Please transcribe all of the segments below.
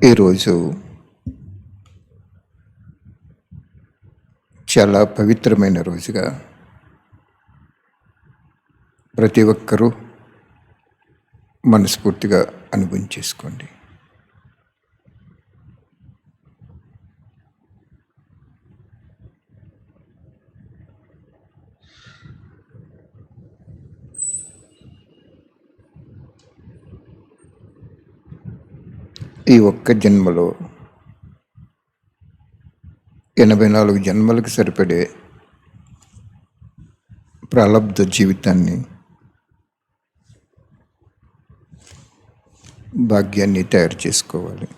ఈరోజు చాలా పవిత్రమైన రోజుగా ప్రతి ఒక్కరూ మనస్ఫూర్తిగా అనుభవం చేసుకోండి. ఈ ఒక్క జన్మలో 84 జన్మలకు సరిపడే ప్రాలబ్ధ జీవితాన్ని, భాగ్యాన్ని తయారు చేసుకోవాలి.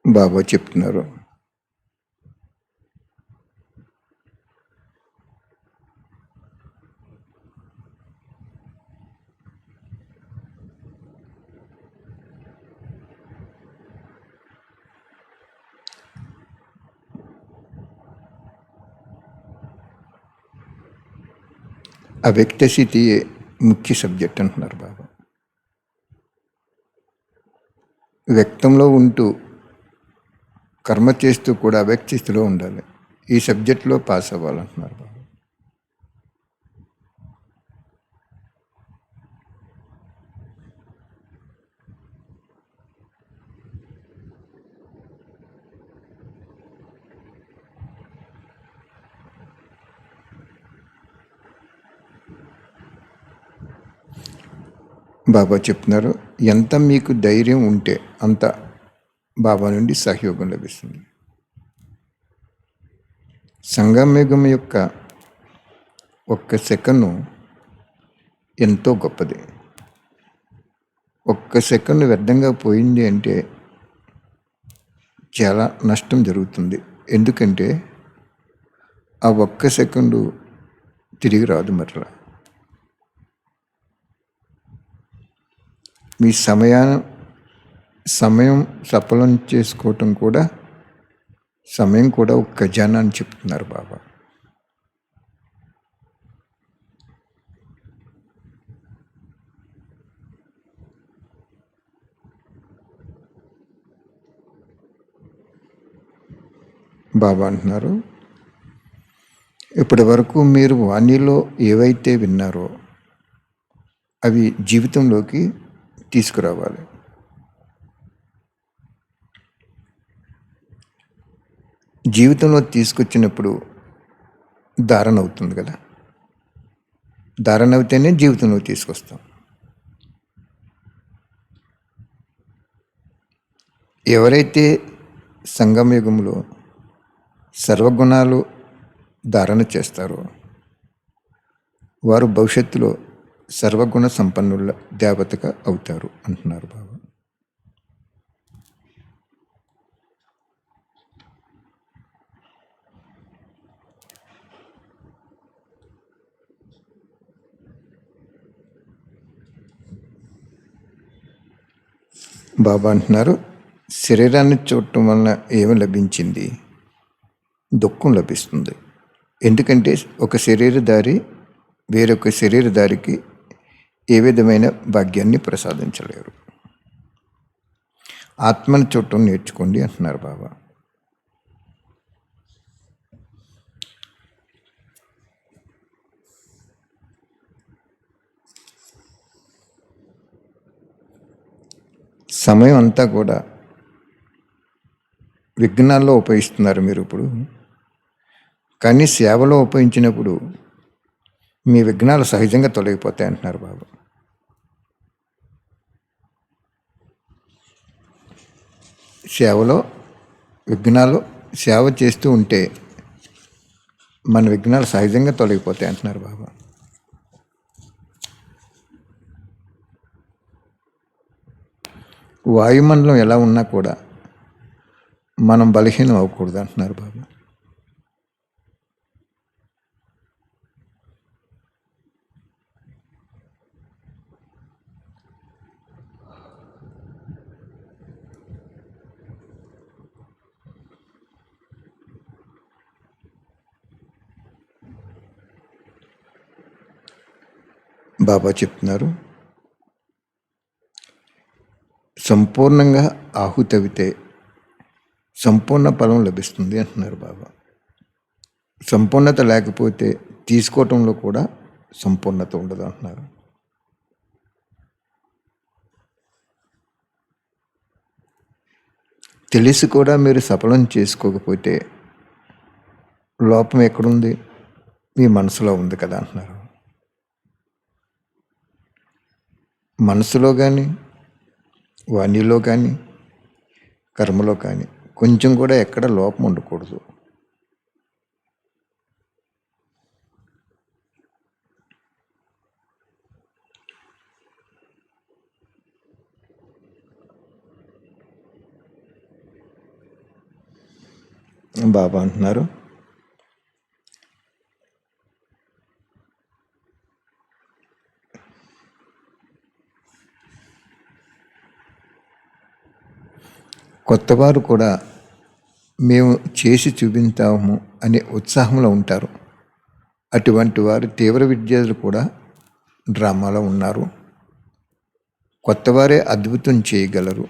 బాబా చెప్తున్నారు, అవ్యక్త స్థితియే ముఖ్య సబ్జెక్ట్ అంటున్నారు బాబా. వ్యక్తంలో ఉంటూ కర్మ చేస్తూ కూడా అవ్యక్త స్థితిలో ఉండాలి. ఈ సబ్జెక్టులో పాస్ అవ్వాలంటున్నారు బాబా. బాబా చెప్తున్నారు, ఎంత మీకు ధైర్యం ఉంటే అంత బాబా నుండి సహయోగం లభిస్తుంది. సంగమయుగం యొక్క ఒక్క సెకను ఎంతో గొప్పది. ఒక్క సెకండ్ వ్యర్థంగా పోయింది అంటే చాలా నష్టం జరుగుతుంది. ఎందుకంటే ఆ ఒక్క సెకండు తిరిగి రాదు. మరలా మీ సమయం సఫలం చేసుకోవటం కూడా, సమయం కూడా ఒక ఖజానా అని చెప్తున్నారు బాబా. బాబా అంటున్నారు, ఇప్పటి వరకు మీరు వాణిలో ఏవైతే విన్నారో అవి జీవితంలోకి తీసుకురావాలి. జీవితంలో తీసుకొచ్చినప్పుడు ధారణ అవుతుంది కదా. ధారణ అవుతేనే జీవితంలో తీసుకొస్తాం. ఎవరైతే సంగమయుగంలో సర్వగుణాలు ధారణ చేస్తారో వారు భవిష్యత్తులో సర్వగుణ సంపన్నుల దేవతగా అవుతారు అంటున్నారు బాబా. బాబా అంటున్నారు, శరీరాన్ని చూడటం వలన ఏమి లభించింది? దుఃఖం లభిస్తుంది. ఎందుకంటే ఒక శరీరధారి వేరొక శరీరధారికి ఏ విధమైన భాగ్యాన్ని ప్రసాదించలేరు. ఆత్మను చూడటం నేర్చుకోండి అంటున్నారు బాబా. సమయం అంతా కూడా విఘ్నాల్లో ఉపయోగిస్తున్నారు మీరు ఇప్పుడు. కానీ సేవలో ఉపయోగించినప్పుడు మీ విఘ్నాలు సహజంగా తొలగిపోతాయి అంటున్నారు బాబా. సేవలో విఘ్నాలు సేవ చేస్తూ ఉంటే మన విఘ్నాలు సహజంగా తొలగిపోతాయి అంటున్నారు బాబా. వాయుమండలం ఎలా ఉన్నా కూడా మనం బలహీనం అవ్వకూడదు అంటున్నారు బాబా. బాబా చెప్తున్నారు, సంపూర్ణంగా ఆహుతవితే సంపూర్ణ ఫలం లభిస్తుంది అంటున్నారు బాబా. సంపూర్ణత లేకపోతే తీసుకోవటంలో కూడా సంపూర్ణత ఉండదు అంటున్నారు. తెలిసి కూడా మీరు సఫలం చేసుకోకపోతే లోపం ఎక్కడుంది? మీ మనసులో ఉంది కదా అంటున్నారు. మనసులో కానీ, వాణిలో కానీ, కర్మలో కానీ కొంచెం కూడా ఎక్కడ లోపం ఉండకూడదు. బాబా అంటున్నారు, కొత్తవారు కూడా మేము చేసి చూపించాము అనే ఉత్సాహంలో ఉంటారు. అటువంటి వారు తీవ్ర విద్యార్థులు కూడా డ్రామాలో ఉన్నారు. కొత్తవారే అద్భుతం చేయగలరు,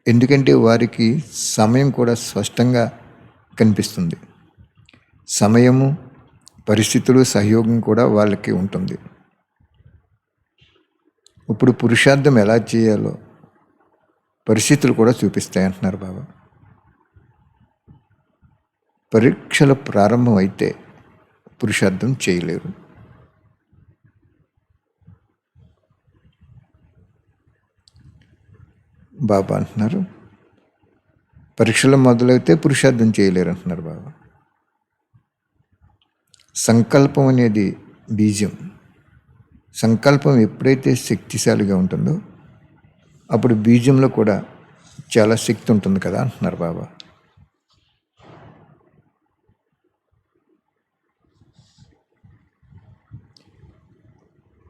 ఎందుకంటే వారికి సమయం కూడా స్పష్టంగా కనిపిస్తుంది. సమయము, పరిస్థితులు, సహయోగం కూడా వాళ్ళకి ఉంటుంది. ఇప్పుడు పురుషార్థం ఎలా చేయాలో పరిస్థితులు కూడా చూపిస్తాయి అంటున్నారు బాబా. పరీక్షలు ప్రారంభం అయితే పురుషార్థం చేయలేరు. బాబా అంటున్నారు, పరీక్షలు మొదలైతే పురుషార్థం చేయలేరు అంటున్నారు బాబా. సంకల్పం అనేది బీజం. సంకల్పం ఎప్పుడైతే శక్తిశాలిగా ఉంటుందో అప్పుడు బీజంలో కూడా చాలా శక్తి ఉంటుంది కదా అంటున్నారు బాబా.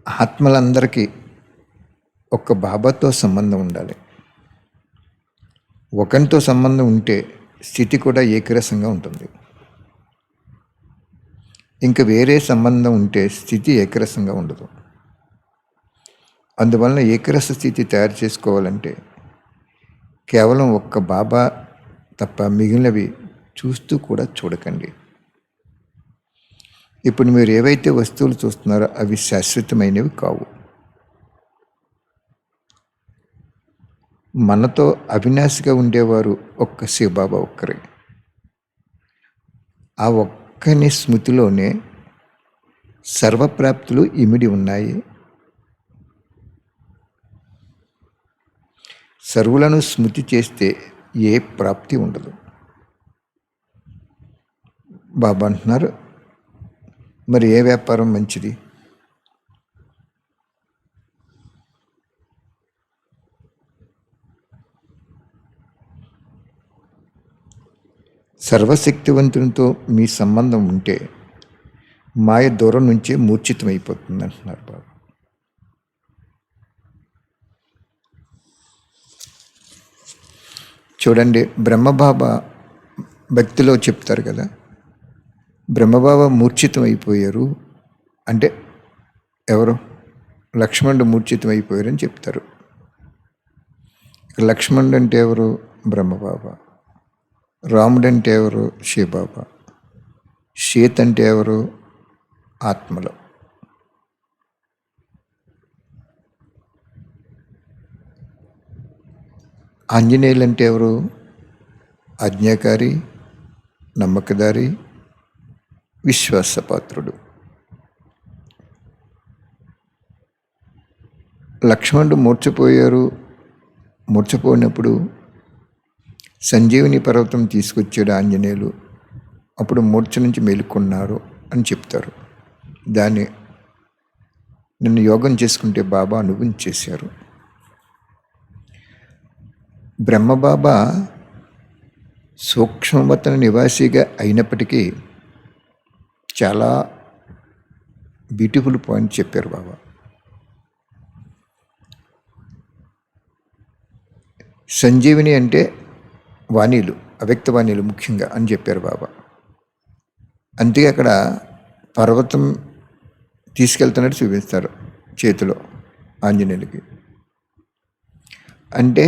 ఆత్మలందరికీ ఒక్క బాబాతో సంబంధం ఉండాలి. ఒకరితో సంబంధం ఉంటే స్థితి కూడా ఏకరసంగా ఉంటుంది. ఇంకా వేరే సంబంధం ఉంటే స్థితి ఏకరసంగా ఉండదు. అందువలన ఏకరస స్థితి తయారు చేసుకోవాలంటే కేవలం ఒక్క బాబా తప్ప మిగిలినవి చూస్తూ కూడా చూడకండి. ఇప్పుడు మీరు ఏవైతే వస్తువులు చూస్తున్నారో అవి శాశ్వతమైనవి కావు. మనతో అవినాశిగా ఉండేవారు ఒక్క శివబాబా ఒక్కరే. ఆ ఒక్కని స్మృతిలోనే సర్వప్రాప్తులు ఇమిడి ఉన్నాయి. సర్వులను స్మృతి చేస్తే ఏ ప్రాప్తి ఉండదు. బాబా అంటున్నారు, మరి ఏ వ్యాపారం మంచిది? సర్వశక్తివంతునితో మీ సంబంధం ఉంటే మాయ దూరం నుంచే మూర్ఛితమైపోతుంది అంటున్నారు బాబా. చూడండి, బ్రహ్మబాబా భక్తిలో చెప్తారు కదా, బ్రహ్మబాబా మూర్ఛితం అయిపోయారు అంటే ఎవరు? లక్ష్మణుడు మూర్ఛితం అయిపోయారని చెప్తారు. లక్ష్మణుడు అంటే ఎవరు? బ్రహ్మబాబా. రాముడు అంటే ఎవరు? శివబాబా. సీత అంటే ఎవరు? ఆత్మలో. ఆంజనేయులు అంటే ఎవరు? ఆజ్ఞాకారి, నమ్మకదారి, విశ్వాసపాత్రుడు. లక్ష్మణుడు మూర్ఛపోయారు. మూర్ఛపోయినప్పుడు సంజీవిని పర్వతం తీసుకొచ్చాడు ఆంజనేయులు. అప్పుడు మూర్ఛ నుంచి మేలుకున్నారు. అని చెప్తారు. దాన్ని నిన్ను యోగం చేసుకుంటే బాబా అనుభవించేశారు. బ్రహ్మబాబా సూక్ష్మవతన నివాసిగా అయినప్పటికీ చాలా బ్యూటిఫుల్ పాయింట్ చెప్పారు బాబా. సంజీవిని అంటే వాణీలు, అవ్యక్త వాణీలు ముఖ్యంగా అని చెప్పారు బాబా. అంతే అక్కడ పర్వతం తీసుకెళ్తున్నట్టు చూపిస్తారు చేతిలో ఆంజనేయులకి. అంటే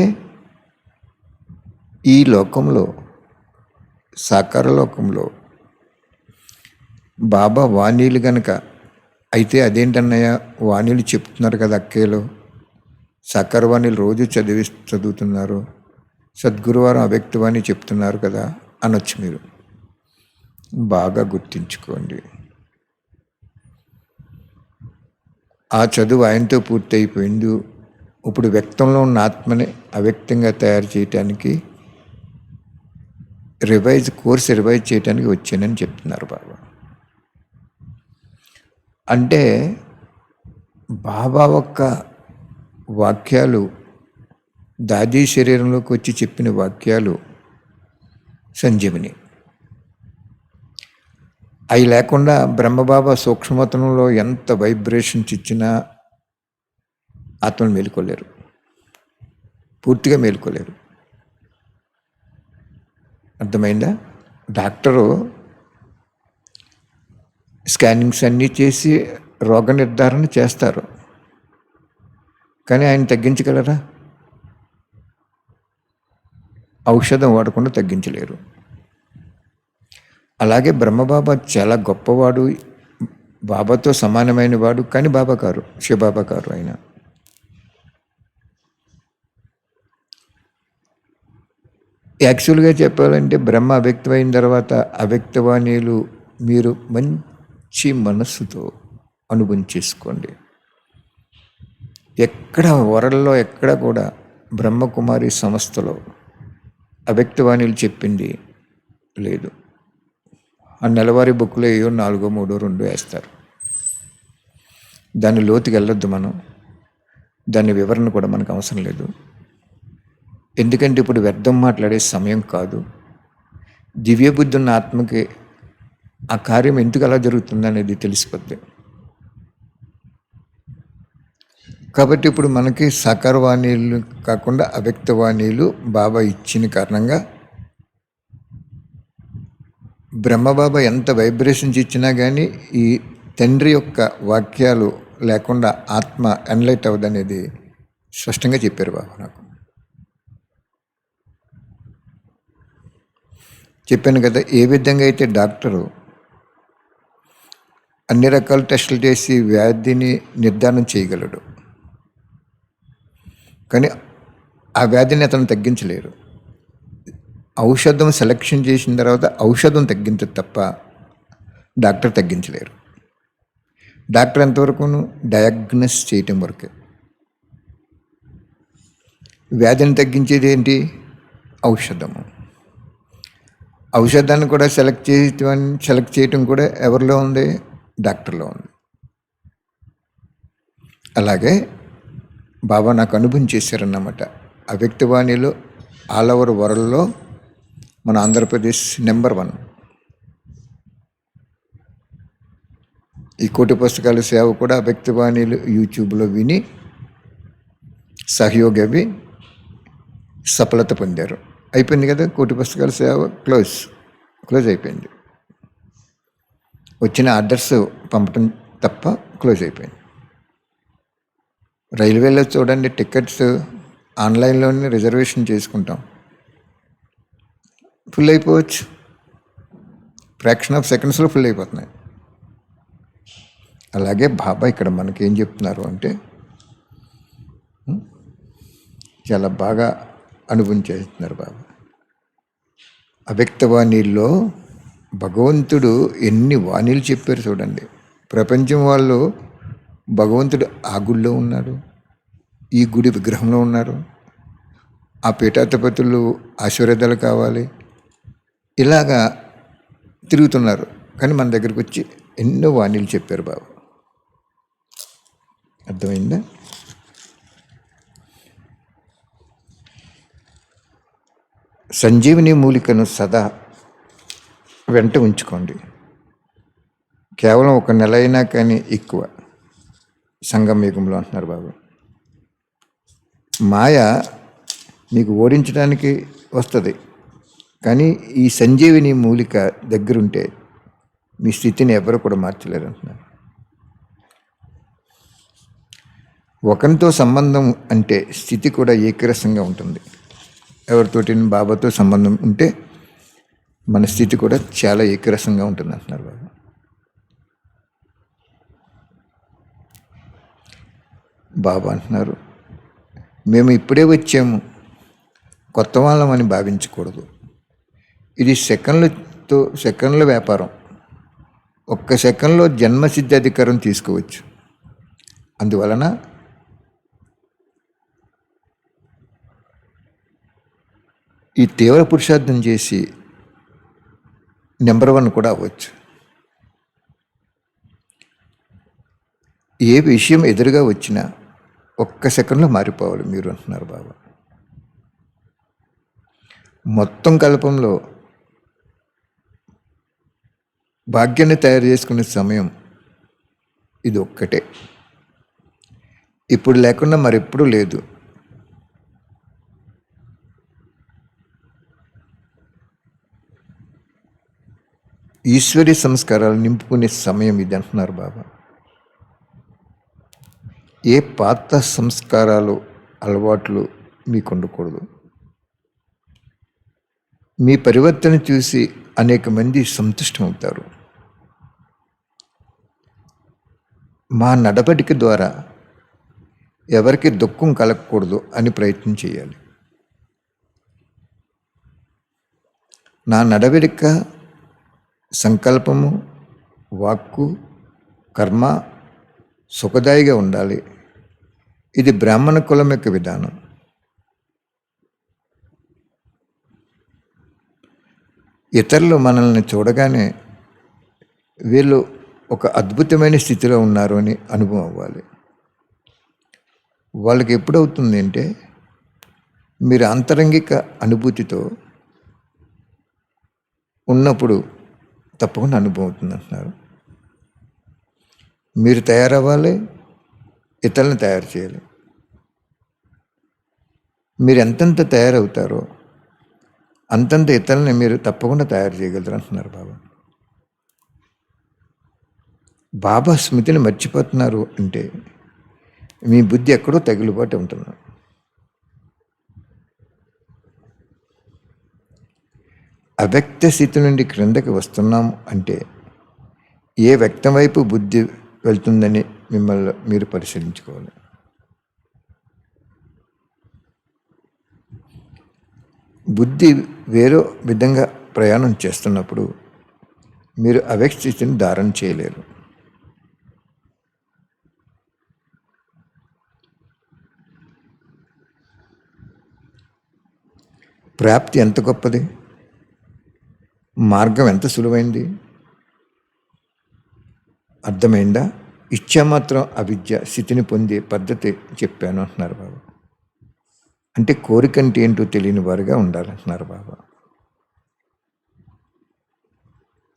ఈ లోకంలో, సాకార లోకంలో బాబా వాణీలు గనక అయితే అదేంటన్నయ్య వాణీలు చెప్తున్నారు కదా అక్కేలో, సాకార వాణీలు రోజు చదువుతున్నారు, సద్గురువారం అవ్యక్తవాణి చెప్తున్నారు కదా అనొచ్చు మీరు. బాగా గుర్తించుకోండి, ఆ చదువు ఆయనతో పూర్తి అయిపోయింది. ఇప్పుడు వ్యక్తంలో ఉన్న ఆత్మని అవ్యక్తంగా తయారు చేయటానికి కోర్స్ రివైజ్ చేయడానికి వచ్చానని చెప్తున్నారు బాబా. అంటే బాబా ఒక్క వాక్యాలు, దాదీ శరీరంలోకి వచ్చి చెప్పిన వాక్యాలు సంజీవిని. అవి లేకుండా బ్రహ్మబాబా సూక్ష్మతనంలో ఎంత వైబ్రేషన్స్ ఇచ్చినా ఆత్మను మేలుకోలేరు, పూర్తిగా మేలుకోలేరు. అర్థమైందా? డాక్టరు స్కానింగ్స్ అన్నీ చేసి రోగ నిర్ధారణ చేస్తారు, కానీ ఆయన తగ్గించగలరా? ఔషధం వాడకుండా తగ్గించలేరు. అలాగే బ్రహ్మబాబా చాలా గొప్పవాడు, బాబాతో సమానమైన వాడు, కానీ బాబా కారు, శివబాబా కారు. ఆయన యాక్చువల్గా చెప్పాలంటే బ్రహ్మ అవ్యక్తమైన తర్వాత అవ్యక్తవాణీలు మీరు మంచి మనస్సుతో అనుభవం చేసుకోండి. ఎక్కడ వరల్లో ఎక్కడ కూడా బ్రహ్మకుమారి సంస్థలో అవ్యక్తవాణీలు చెప్పింది లేదు. ఆ నెలవారీ బుక్లో ఏయో 4, 3, 2 వేస్తారు. దాని లోతుకి వెళ్ళొద్దు మనం, దాని వివరణ కూడా మనకు అవసరం లేదు. ఎందుకంటే ఇప్పుడు వ్యర్థం మాట్లాడే సమయం కాదు. దివ్య బుద్ధి ఉన్న ఆత్మకి ఆ కార్యం ఎందుకు అలా జరుగుతుంది అనేది తెలిసిపోద్ది. కాబట్టి ఇప్పుడు మనకి సాకారవాణీలు కాకుండా అవ్యక్తవాణీలు బాబా ఇచ్చిన కారణంగా బ్రహ్మబాబా ఎంత వైబ్రేషన్స్ ఇచ్చినా కానీ ఈ తండ్రి యొక్క వాక్యాలు లేకుండా ఆత్మ ఎన్లైట్ అవ్వదనేది స్పష్టంగా చెప్పారు బాబా నాకు. చెప్పాను కదా, ఏ విధంగా అయితే డాక్టరు అన్ని రకాల టెస్టులు చేసి వ్యాధిని నిర్ధారణ చేయగలడు, కానీ ఆ వ్యాధిని అతను తగ్గించలేరు. ఔషధం సెలెక్షన్ చేసిన తర్వాత ఔషధం తగ్గించదు తప్ప డాక్టర్ తగ్గించలేరు. డాక్టర్ ఎంతవరకును డయాగ్నోస్ చేయటం వరకే. వ్యాధిని తగ్గించేది ఏంటి? ఔషధము. ఔషధాన్ని కూడా సెలెక్ట్ చేయటం కూడా ఎవరిలో ఉంది? డాక్టర్లో ఉంది. అలాగే బాబా నాకు అనుభవం చేశారన్నమాట. అవ్యక్తవాణిలో ఆల్ ఓవర్ వరల్డ్లో మన ఆంధ్రప్రదేశ్ నెంబర్ 1. ఈ కోటి పుస్తకాల సేవ కూడా అవ్యక్తవాణిలు యూట్యూబ్లో విని సహయోగి అవి సఫలత పొందారు. అయిపోయింది కదా, కోటి పుస్తకాల సేవ క్లోజ్ అయిపోయింది. వచ్చిన ఆర్డర్స్ పంపటం తప్ప క్లోజ్ అయిపోయింది. రైల్వేలో చూడండి, టికెట్స్ ఆన్లైన్లోనే రిజర్వేషన్ చేసుకుంటాం, ఫుల్ అయిపోవచ్చు. ఫ్రాక్షన్ ఆఫ్ సెకండ్స్లో ఫుల్ అయిపోతున్నాయి. అలాగే బాబా ఇక్కడ మనకేం చెప్తున్నారు అంటే చాలా బాగా అనుభవం చేస్తున్నారు బాబా. అవ్యక్తవాణిల్లో భగవంతుడు ఎన్ని వాణీలు చెప్పారు చూడండి. ప్రపంచం వాళ్ళు భగవంతుడు ఆ గుడిలో ఉన్నాడు, ఈ గుడి విగ్రహంలో ఉన్నారు, ఆ పీఠాధిపతులు ఆశీర్వాదాలు కావాలి, ఇలాగా తిరుగుతున్నారు. కానీ మన దగ్గరికి వచ్చి ఎన్నో వాణిలు చెప్పారు బాబు. అర్థమైందా? సంజీవిని మూలికను సదా వెంట ఉంచుకోండి. కేవలం 1 నెల అయినా కానీ ఎక్కువ సంగమ యుగంలో అంటున్నారు బాబు. మాయ మీకు ఓడించడానికి వస్తుంది, కానీ ఈ సంజీవిని మూలిక దగ్గరుంటే మీ స్థితిని ఎవరు కూడా మార్చలేరు అంటున్నారు. ఒకరితో సంబంధం అంటే స్థితి కూడా ఏకరసంగా ఉంటుంది. ఎవరితోటి బాబాతో సంబంధం ఉంటే మన స్థితి కూడా చాలా ఏకరసంగా ఉంటుంది అంటున్నారు బాబా. బాబా అంటున్నారు, మేము ఇప్పుడే వచ్చాము, కొత్త వాళ్ళమని భావించకూడదు. ఇది సెకండ్ల వ్యాపారం. 1 సెకండ్లో జన్మసిద్ధి అధికారం తీసుకోవచ్చు. అందువలన ఈ తీవ్ర పురుషార్థం చేసి నెంబర్ 1 కూడా అవ్వచ్చు. ఏ విషయం ఎదురుగా వచ్చినా 1 సెకండ్లో మారిపోవాలి మీరు అంటున్నారు బాబా. మొత్తం కల్పంలో భాగ్యాన్ని తయారు చేసుకునే సమయం ఇది ఒక్కటే. ఇప్పుడు లేకుండా మరెప్పుడూ లేదు. ఈశ్వరీ సంస్కారాలు నింపుకునే సమయం ఇది అంటున్నారు బాబా. ఏ పాత సంస్కారాలు అలవాట్లు మీకు ఉండకూడదు. మీ పరివర్తన చూసి అనేక మంది సంతుష్టమవుతారు. మా నడవడిక ద్వారా ఎవరికి దుఃఖం కలగకూడదు అని ప్రయత్నం చేయాలి. నా నడవడిక, సంకల్పము, వాక్కు, కర్మ సుఖదాయిగా ఉండాలి. ఇది బ్రాహ్మణ కులం యొక్క విధానం. ఇతరులు మనల్ని చూడగానే వీళ్ళు ఒక అద్భుతమైన స్థితిలో ఉన్నారు అని అనుభవం అవ్వాలి. వాళ్ళకి ఎప్పుడవుతుంది అంటే మీరు ఆంతరంగిక అనుభూతితో ఉన్నప్పుడు తప్పకుండా అనుభవం అవుతుంది అంటున్నారు. మీరు తయారవ్వాలి, ఇతరులను తయారు చేయాలి. మీరు ఎంతెంత తయారవుతారో అంతంత ఇతరులని మీరు తప్పకుండా తయారు చేయగలరు అంటున్నారు బాబా. బాబా స్మృతిని మర్చిపోతున్నారు అంటే మీ బుద్ధి ఎక్కడో తగిలిబాటు ఉంటుంది. అవ్యక్త స్థితి నుండి క్రిందకి వస్తున్నాము అంటే ఏ వ్యక్తం వైపు బుద్ధి వెళ్తుందని మిమ్మల్ని మీరు పరిశీలించుకోవాలి. బుద్ధి వేరే విధంగా ప్రయాణం చేస్తున్నప్పుడు మీరు అవ్యక్త స్థితిని ధారణ చేయలేరు. ప్రాప్తి ఎంత గొప్పది, మార్గం ఎంత సులువైంది. అర్థమైందా? ఇచ్చామాత్రం అవిద్య స్థితిని పొందే పద్ధతి చెప్పాను అంటున్నారు బాబా. అంటే కోరికంటే ఏంటో తెలియని వారుగా ఉండాలంటున్నారు బాబా.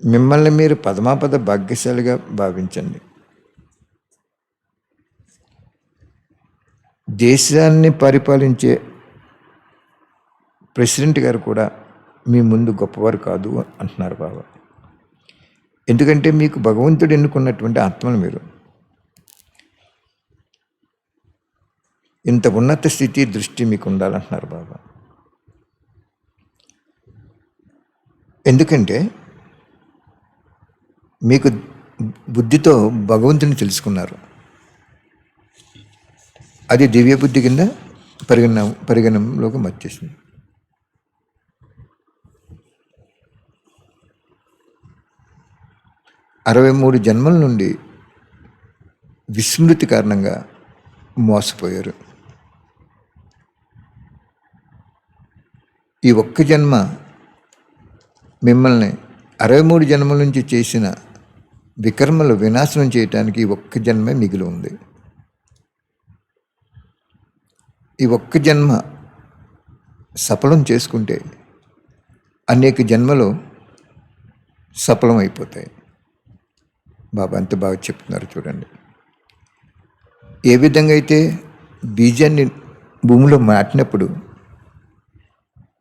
మిమ్మల్ని మీరు పదమాపద భాగ్యశాలిగా భావించండి. దేశాన్ని పరిపాలించే ప్రెసిడెంట్ గారు కూడా మీ ముందు గొప్పవారు కాదు అంటున్నారు బాబా. ఎందుకంటే మీకు భగవంతుడు ఎన్నుకున్నటువంటి ఆత్మలు మీరు. ఇంత ఉన్నత స్థితి దృష్టి మీకు ఉండాలంటున్నారు బాబా. ఎందుకంటే మీకు బుద్ధితో భగవంతుని తెలుసుకున్నారు. అది దివ్య బుద్ధి కింద పరిగణంలోకి వచ్చేసింది. అరవై 63 జన్మల నుండి విస్మృతి కారణంగా మోసపోయారు. ఈ ఒక్క జన్మ మిమ్మల్ని 63 జన్మల నుంచి చేసిన వికర్మలు వినాశనం చేయటానికి ఈ ఒక్క జన్మే మిగిలి ఉంది. ఈ ఒక్క జన్మ సఫలం చేసుకుంటే అనేక జన్మలు సఫలం అయిపోతాయి. బాబా అంత బాగా చెప్తున్నారు చూడండి. ఏ విధంగా అయితే బీజాన్ని భూమిలో నాటినప్పుడు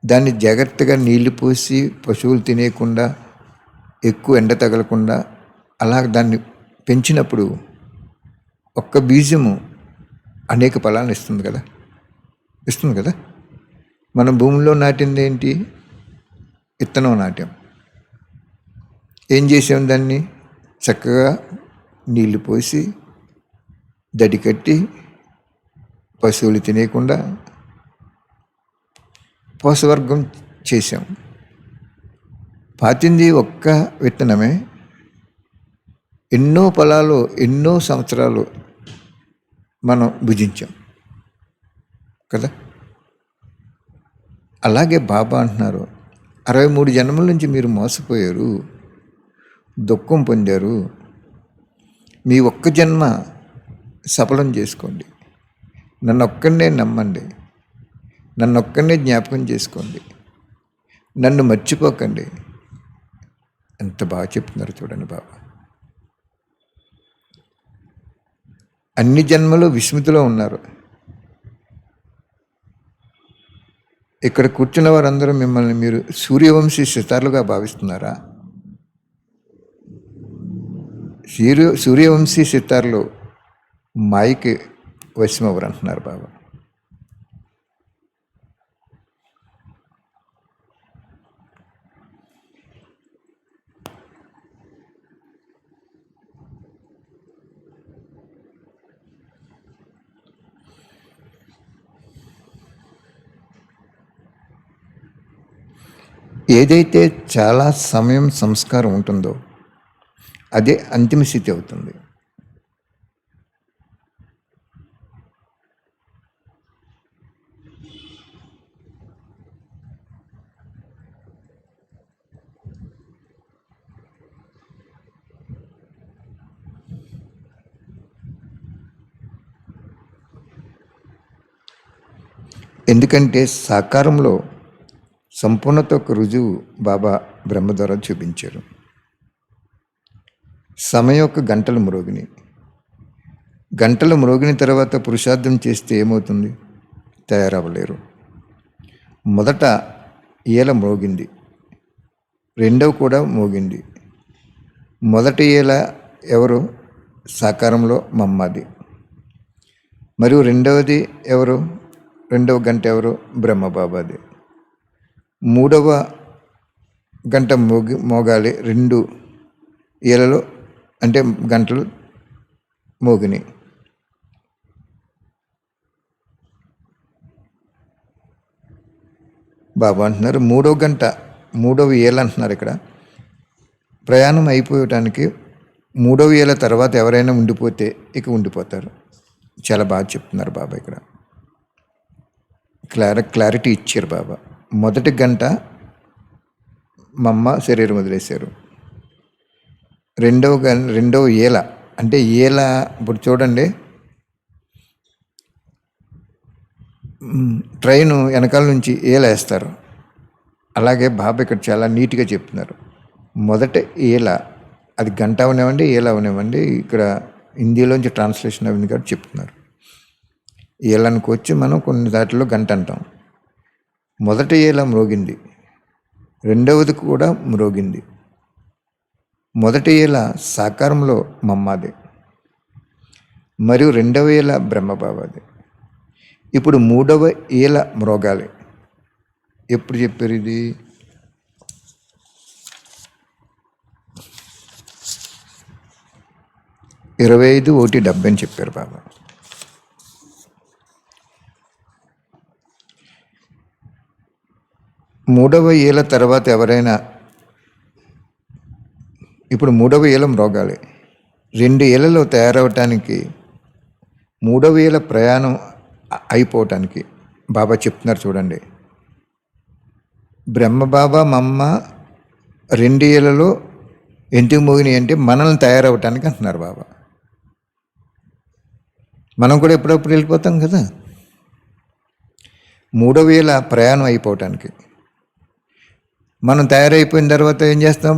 దాన్ని జాగ్రత్తగా నీళ్లు పోసి పశువులు తినేయకుండా ఎక్కువ ఎండ తగలకుండా అలా దాన్ని పెంచినప్పుడు ఒక్క బీజము అనేక ఫలాలను ఇస్తుంది కదా. మనం భూమిలో నాటింది ఏంటి? విత్తనం నాటాం. ఏం చేసాం? దాన్ని చక్కగా నీళ్లు పోసి దడి కట్టి పశువులు తినేయకుండా పోషవర్గం చేశాం. పాతింది ఒక్క విత్తనమే, ఎన్నో ఫలాలు ఎన్నో సంవత్సరాలు మనం భుజించాం కదా. అలాగే బాబా అంటున్నారు, 63 జన్మల నుంచి మీరు మోసపోయారు, దుఃఖం పొందారు. మీ ఒక్క జన్మ సఫలం చేసుకోండి. నన్నొక్కడే నమ్మండి, నన్నొక్కడే జ్ఞాపకం చేసుకోండి, నన్ను మర్చిపోకండి. ఎంత బాగా చెప్తున్నారు చూడండి బాబా. అన్ని జన్మలు విస్మృతిలో ఉన్నారు. ఇక్కడ కూర్చున్న వారందరూ మిమ్మల్ని మీరు సూర్యవంశీ సితార్లుగా భావిస్తున్నారా? సూర్యవంశీ సితార్లు మాయకి వశమవరు అంటున్నారు బాబా. ఏదైతే చాలా సమయం సంస్కారం ఉంటుందో అదే అంతిమ స్థితి అవుతుంది. ఎందుకంటే సాకారంలో సంపూర్ణత ఒక రుజువు బాబా బ్రహ్మ ద్వారా చూపించారు. సమయం యొక్క గంటలు మ్రోగిన తర్వాత పురుషార్థం చేస్తే ఏమవుతుంది? తయారవ్వలేరు. మొదట ఏల మ్రోగింది, రెండవ కూడా మోగింది. మొదటి ఏల ఎవరు? సాకారంలో మమ్మాది. మరియు రెండవది ఎవరు? రెండవ గంట ఎవరు? బ్రహ్మబాబాది. మూడవ గంట మోగాలి. 2 ఏళ్ళలో అంటే గంటలు మోగినాయి. బాబా అంటున్నారు మూడవ ఏళ్ళ అంటున్నారు ఇక్కడ. ప్రయాణం అయిపోయటానికి 3వ ఏళ్ళ తర్వాత ఎవరైనా ఉండిపోతే ఇక ఉండిపోతారు. చాలా బాగా చెప్తున్నారు బాబా ఇక్కడ. క్లారిటీ ఇచ్చారు బాబా. మొదటి గంట మమ్మ శరీరం వదిలేశారు. రెండవ ఏల అంటే ఏల ఇప్పుడు చూడండి, ట్రైను వెనకాల నుంచి ఏల వేస్తారు. అలాగే బాబా ఇక్కడ చాలా నీట్గా చెప్తున్నారు. మొదట ఏల, అది గంట అవనివ్వండి ఏల అవనివ్వండి, ఇక్కడ హిందీలోంచి ట్రాన్స్లేషన్ అయింది కాబట్టి చెప్తున్నారు. ఏళ్ళనికి వచ్చి మనం కొన్ని దాటిలో గంట అంటాం. మొదటి ఏల మ్రోగింది, రెండవది కూడా మ్రోగింది. మొదటి ఏల సాకారంలో మమ్మాది, మరియు రెండవ ఏల బ్రహ్మబాబాది. ఇప్పుడు 3వ ఏల మ్రోగాలి. ఎప్పుడు చెప్పారు ఇది? 25/1/70 అని చెప్పారు బాబా. మూడవ ఏళ్ళ తర్వాత ఎవరైనా ఇప్పుడు 3వ ఏళ్ళ మ్రోగాలి. 2 ఏళ్లలో తయారవటానికి 3వ ఏళ్ళ ప్రయాణం అయిపోవటానికి బాబా చెప్తున్నారు చూడండి. బ్రహ్మబాబా మమ్మ 2 ఏళ్లలో ఎందుకు మోగినాయి అంటే మనల్ని తయారవటానికి అంటున్నారు బాబా. మనం కూడా ఎప్పుడప్పుడు వెళ్ళిపోతాం కదా, 3వ ఏళ్ళ ప్రయాణం అయిపోవటానికి. మనం తయారైపోయిన తర్వాత ఏం చేస్తాం?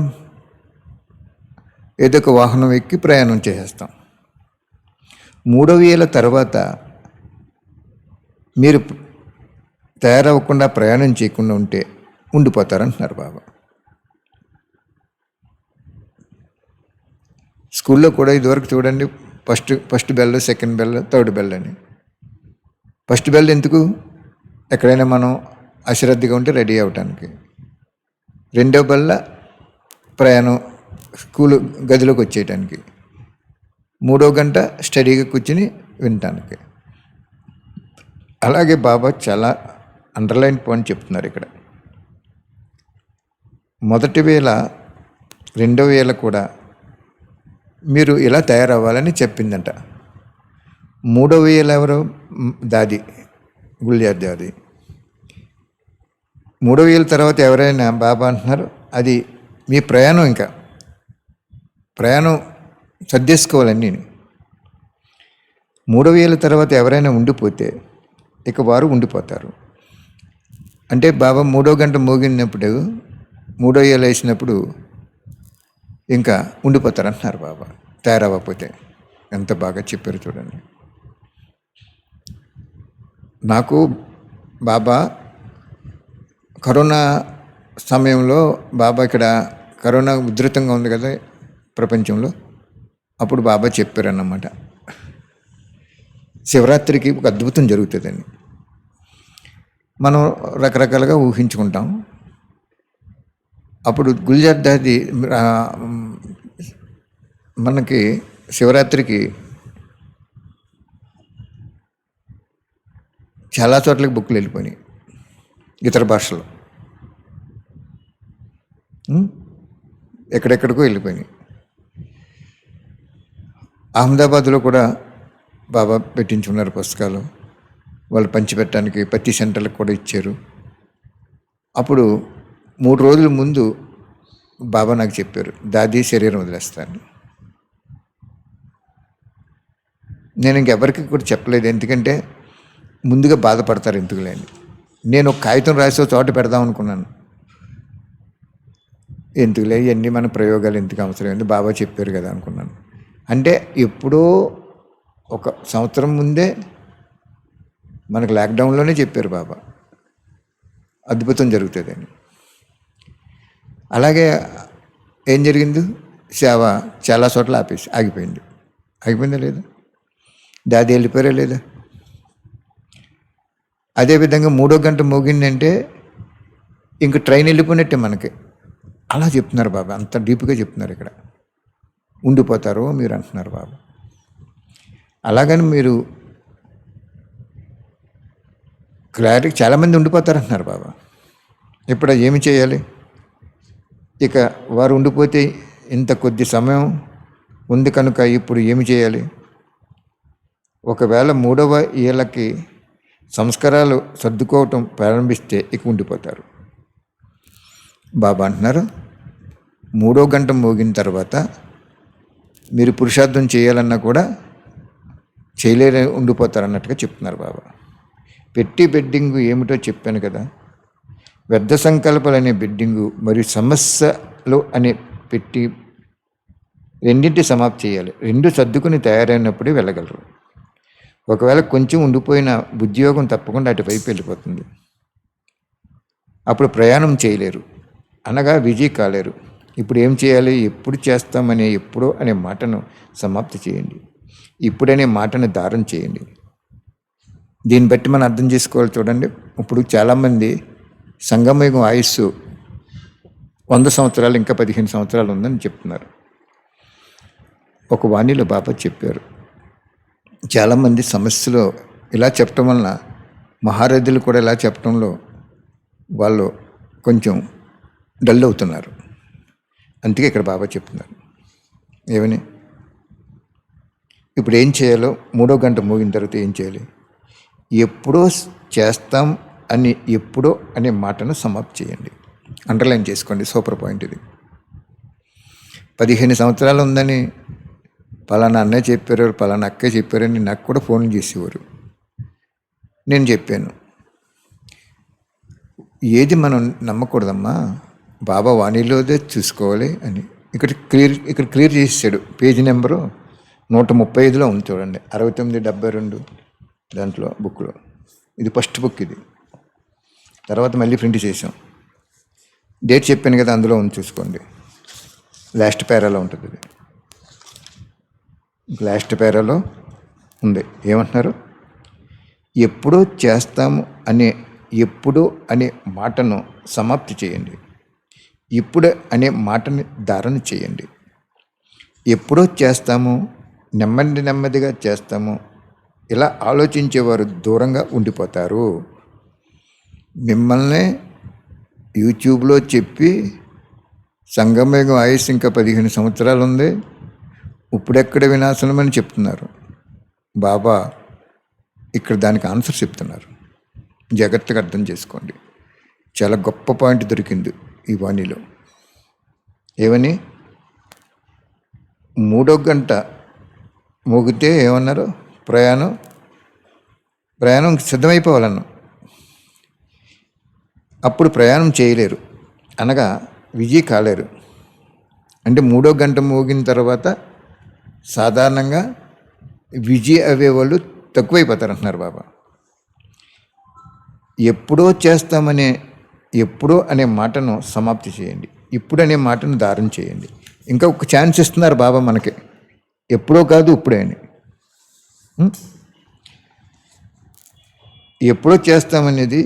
ఏదో ఒక వాహనం ఎక్కి ప్రయాణం చేసేస్తాం. 3వ ఏళ్ళ తర్వాత మీరు తయారవ్వకుండా ప్రయాణం చేయకుండా ఉంటే ఉండిపోతారంటున్నారు బాబా. స్కూల్లో కూడా ఇదివరకు చూడండి, first bell, second bell, third bell అని. ఫస్ట్ బెల్ ఎందుకు? ఎక్కడైనా మనం అశ్రద్ధగా ఉంటే రెడీ అవ్వటానికి. 2వ బెల్ల ప్రయాణం స్కూలు గదిలోకి వచ్చేయటానికి. 3వ గంట స్టడీగా కూర్చుని వినటానికి. అలాగే బాబా చాలా అండర్లైన్ పాయింట్ చెప్తున్నారు ఇక్కడ. మొదటి వేళ, 2వ వేళ కూడా మీరు ఇలా తయారవ్వాలని చెప్పిందంట. 3వ వేళ ఎవరు? దాది, గుల్జార్ దాది. 3వ వేళ తర్వాత ఎవరైనా బాబా అంటున్నారు, అది మీ ప్రయాణం, ఇంకా ప్రయాణం సర్దేసుకోవాలని. 3వ వేళ తర్వాత ఎవరైనా ఉండిపోతే ఇక వారు ఉండిపోతారు. అంటే బాబా 3వ గంట మోగినప్పుడు, 3వ ఏళ్ళు వేసినప్పుడు ఇంకా ఉండిపోతారు అంటున్నారు బాబా, తయారవ్వకపోతే. ఎంత బాగా చెప్పారు చూడండి. నాకు బాబా కరోనా సమయంలో, బాబా ఇక్కడ కరోనా ఉధృతంగా ఉంది కదా ప్రపంచంలో, అప్పుడు బాబా చెప్పారన్నమాట, శివరాత్రికి ఒక అద్భుతం జరుగుతుందని. మనం రకరకాలుగా ఊహించుకుంటాం. అప్పుడు గుల్జార్ దాది మనకి శివరాత్రికి చాలా చోట్లకి బుక్కులు వెళ్ళిపోయినాయి ఇతర భాషలో, ఎక్కడెక్కడికో వెళ్ళిపోయినాయి. అహ్మదాబాద్లో కూడా బాబా పెట్టించుకున్నారు పుస్తకాలు, వాళ్ళు పంచిపెట్టడానికి ప్రతి సెంటర్లకు కూడా ఇచ్చారు. అప్పుడు 3 రోజుల ముందు బాబా నాకు చెప్పారు, దాది శరీరం వదిలేస్తాను. నేను ఇంకెవరికి కూడా చెప్పలేదు, ఎందుకంటే ముందుగా బాధపడతారు ఎందుకులేని. నేను ఒక కాగితం రాసి ఒక చోట పెడదాం అనుకున్నాను. ఎందుకులే ఇవన్నీ మన ప్రయోగాలు ఎందుకు అవసరం, ఎందుకు బాబా చెప్పారు కదా అనుకున్నాను. అంటే ఎప్పుడో 1 సంవత్సరం ముందే మనకు లాక్డౌన్లోనే చెప్పారు బాబా అద్భుతం జరుగుతుందని. అలాగే ఏం జరిగింది? సేవ చాలా చోట్ల ఆగిపోయిందా లేదా? దాది వెళ్ళిపోయారా లేదా? అదేవిధంగా 3వ గంట మోగిందంటే ఇంక ట్రైన్ వెళ్ళిపోయినట్టే మనకి. అలా చెప్తున్నారు బాబా, అంత డీప్గా చెప్తున్నారు ఇక్కడ. ఉండిపోతారు మీరు అంటున్నారు బాబా. అలాగని మీరు క్లారిటీ, చాలామంది ఉండిపోతారు అంటున్నారు బాబా. ఇప్పుడు ఏమి చేయాలి? ఇక వారు ఉండిపోతే ఇంత కొద్ది సమయం ఉంది కనుక ఇప్పుడు ఏమి చేయాలి? ఒకవేళ 3వ ఏళ్ళకి సంస్కారాలు సర్దుకోవటం ప్రారంభిస్తే ఇక ఉండిపోతారు. బాబా అంటున్నారు, 3వ గంట మోగిన తర్వాత మీరు పురుషార్థం చేయాలన్నా కూడా చేయలేరే, ఉండిపోతారు అన్నట్టుగా చెప్తున్నారు బాబా. బెడ్డింగు ఏమిటో చెప్పాను కదా. వ్యర్థ సంకల్పాలు అనే బెడ్డింగు మరియు సమస్యలు అనే పెట్టి రెండింటి సమాప్తి చేయాలి. 2 సర్దుకుని తయారైనప్పుడే వెళ్ళగలరు. ఒకవేళ కొంచెం ఉండిపోయిన ఉద్యోగం తప్పకుండా అటువైపు వెళ్ళిపోతుంది. అప్పుడు ప్రయాణం చేయలేరు, అనగా విజయ్ కాలేరు. ఇప్పుడు ఏం చేయాలి? ఎప్పుడు చేస్తామనే ఎప్పుడో అనే మాటను సమాప్తి చేయండి. ఇప్పుడనే మాటను దారం చేయండి. దీన్ని బట్టి మనం అర్థం చేసుకోవాలి చూడండి. ఇప్పుడు చాలామంది సంగమయుగం ఆయుస్సు 100 సంవత్సరాలు, ఇంకా 15 సంవత్సరాలు ఉందని చెప్తున్నారు. ఒక వాణిలో బాబా చెప్పారు, చాలామంది సమస్యలో ఇలా చెప్పటం వలన, మహారథులు కూడా ఇలా చెప్పడంలో వాళ్ళు కొంచెం డల్ అవుతున్నారు. అందుకే ఇక్కడ బాబా చెప్తున్నారు ఏమని, ఇప్పుడు ఏం చేయాలో 3వ గంట మోగిన తర్వాత ఏం చేయాలి? ఎప్పుడో చేస్తాం అని ఎప్పుడో అనే మాటను సమాప్తి చేయండి. అండర్లైన్ చేసుకోండి, సూపర్ పాయింట్ ఇది. 15 సంవత్సరాలు ఉందని పలానా అన్నయ్య చెప్పారు, పలానా అక్కయ్య చెప్పారని నాకు కూడా ఫోన్లు చేసేవారు. నేను చెప్పాను, ఏది మనం నమ్మకూడదమ్మా, బాబా వాణిలోదే చూసుకోవాలి అని. ఇక్కడ క్లియర్ చేసాడు. పేజీ నెంబరు 135లో ఉంది చూడండి, 6972 దాంట్లో బుక్లో. ఇది ఫస్ట్ బుక్. ఇది తర్వాత మళ్ళీ ప్రింట్ చేసాం. డేట్ చెప్పాను కదా, అందులో ఉంది చూసుకోండి. లాస్ట్ పేరాలో ఉంటుంది. ఇది లాస్ట్ పేరాలో ఉంది. ఏమంటున్నారు? ఎప్పుడో చేస్తాము ఎప్పుడు అనే మాటను సమాప్తి చేయండి. ఇప్పుడు అనే మాటని ధారణ చేయండి. ఎప్పుడో చేస్తాము, నెమ్మదిగా చేస్తాము, ఇలా ఆలోచించేవారు దూరంగా ఉండిపోతారు. మిమ్మల్ని యూట్యూబ్లో చెప్పి సంగమయుగం ఆయుష్ ఇంకా 15 సంవత్సరాలు ఉంది, ఇప్పుడెక్కడ వినాశనం అని చెప్తున్నారు. బాబా ఇక్కడ దానికి ఆన్సర్ చెప్తున్నారు. జాగ్రత్తగా అర్థం చేసుకోండి. చాలా గొప్ప పాయింట్ దొరికింది ఈ వాణిలో. ఏమని? 3వ గంట మోగితే ఏమన్నారు? ప్రయాణం సిద్ధమైపోవాలన్నా. అప్పుడు ప్రయాణం చేయలేరు, అనగా విజయ్ కాలేరు. అంటే 3వ గంట మోగిన తర్వాత సాధారణంగా విజయ్ అయ్యేవాళ్ళు తక్కువైపోతారు అంటున్నారు బాబా. ఎప్పుడో అనే మాటను సమాప్తి చేయండి, ఇప్పుడు అనే మాటను ధారణ చేయండి. ఇంకా ఒక ఛాన్స్ ఇస్తున్నారు బాబా మనకి. ఎప్పుడో కాదు, ఇప్పుడే అని. ఎప్పుడో చేస్తామనేది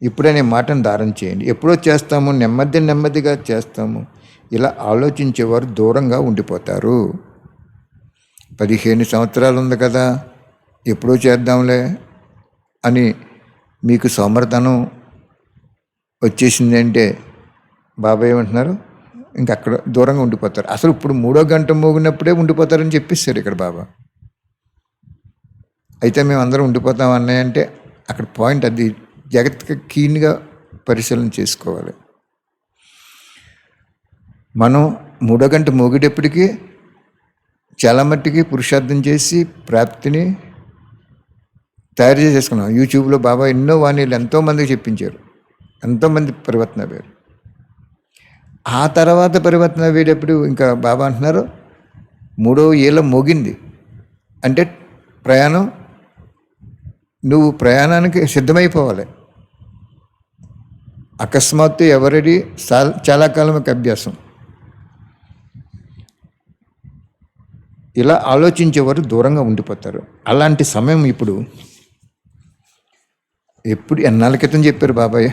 ఇప్పుడనే మాటను ధారణ చేయండి. ఎప్పుడో చేస్తాము, నెమ్మదిగా చేస్తాము, ఇలా ఆలోచించేవారు దూరంగా ఉండిపోతారు. 15 సంవత్సరాలు ఉంది కదా, ఎప్పుడో చేద్దాంలే అని మీకు సోమర్థనం వచ్చేసింది అంటే బాబా ఏమంటున్నారు? ఇంకా అక్కడ దూరంగా ఉండిపోతారు. అసలు ఇప్పుడు 3వ గంట మోగినప్పుడే ఉండిపోతారని చెప్పేశారు ఇక్కడ బాబా. అయితే మేము అందరం ఉండిపోతాం అన్నాయంటే అక్కడ పాయింట్ అది. జాగ్రత్తగా కీన్గా పరిశీలన చేసుకోవాలి. మనం 3వ గంట మోగేటప్పటికీ చాలా మట్టికి పురుషార్థం చేసి ప్రాప్తిని తయారు చేసేసుకున్నాం. యూట్యూబ్లో బాబా ఎన్నో వాణీలు ఎంతోమందికి చెప్పించారు, ఎంతోమంది పరివర్తన అయ్యారు. ఆ తర్వాత పరివర్తన అయ్యేటప్పుడు ఇంకా బాబా అంటున్నారు 3వ ఏళ్ళ మోగింది అంటే నువ్వు ప్రయాణానికి సిద్ధమైపోవాలి. అకస్మాత్తు ఎవరిది చాలా కాలంకి అభ్యాసం. ఇలా ఆలోచించేవారు దూరంగా ఉండిపోతారు. అలాంటి సమయం ఇప్పుడు ఎన్నాళ్ళ క్రితం చెప్పారు బాబాయ్?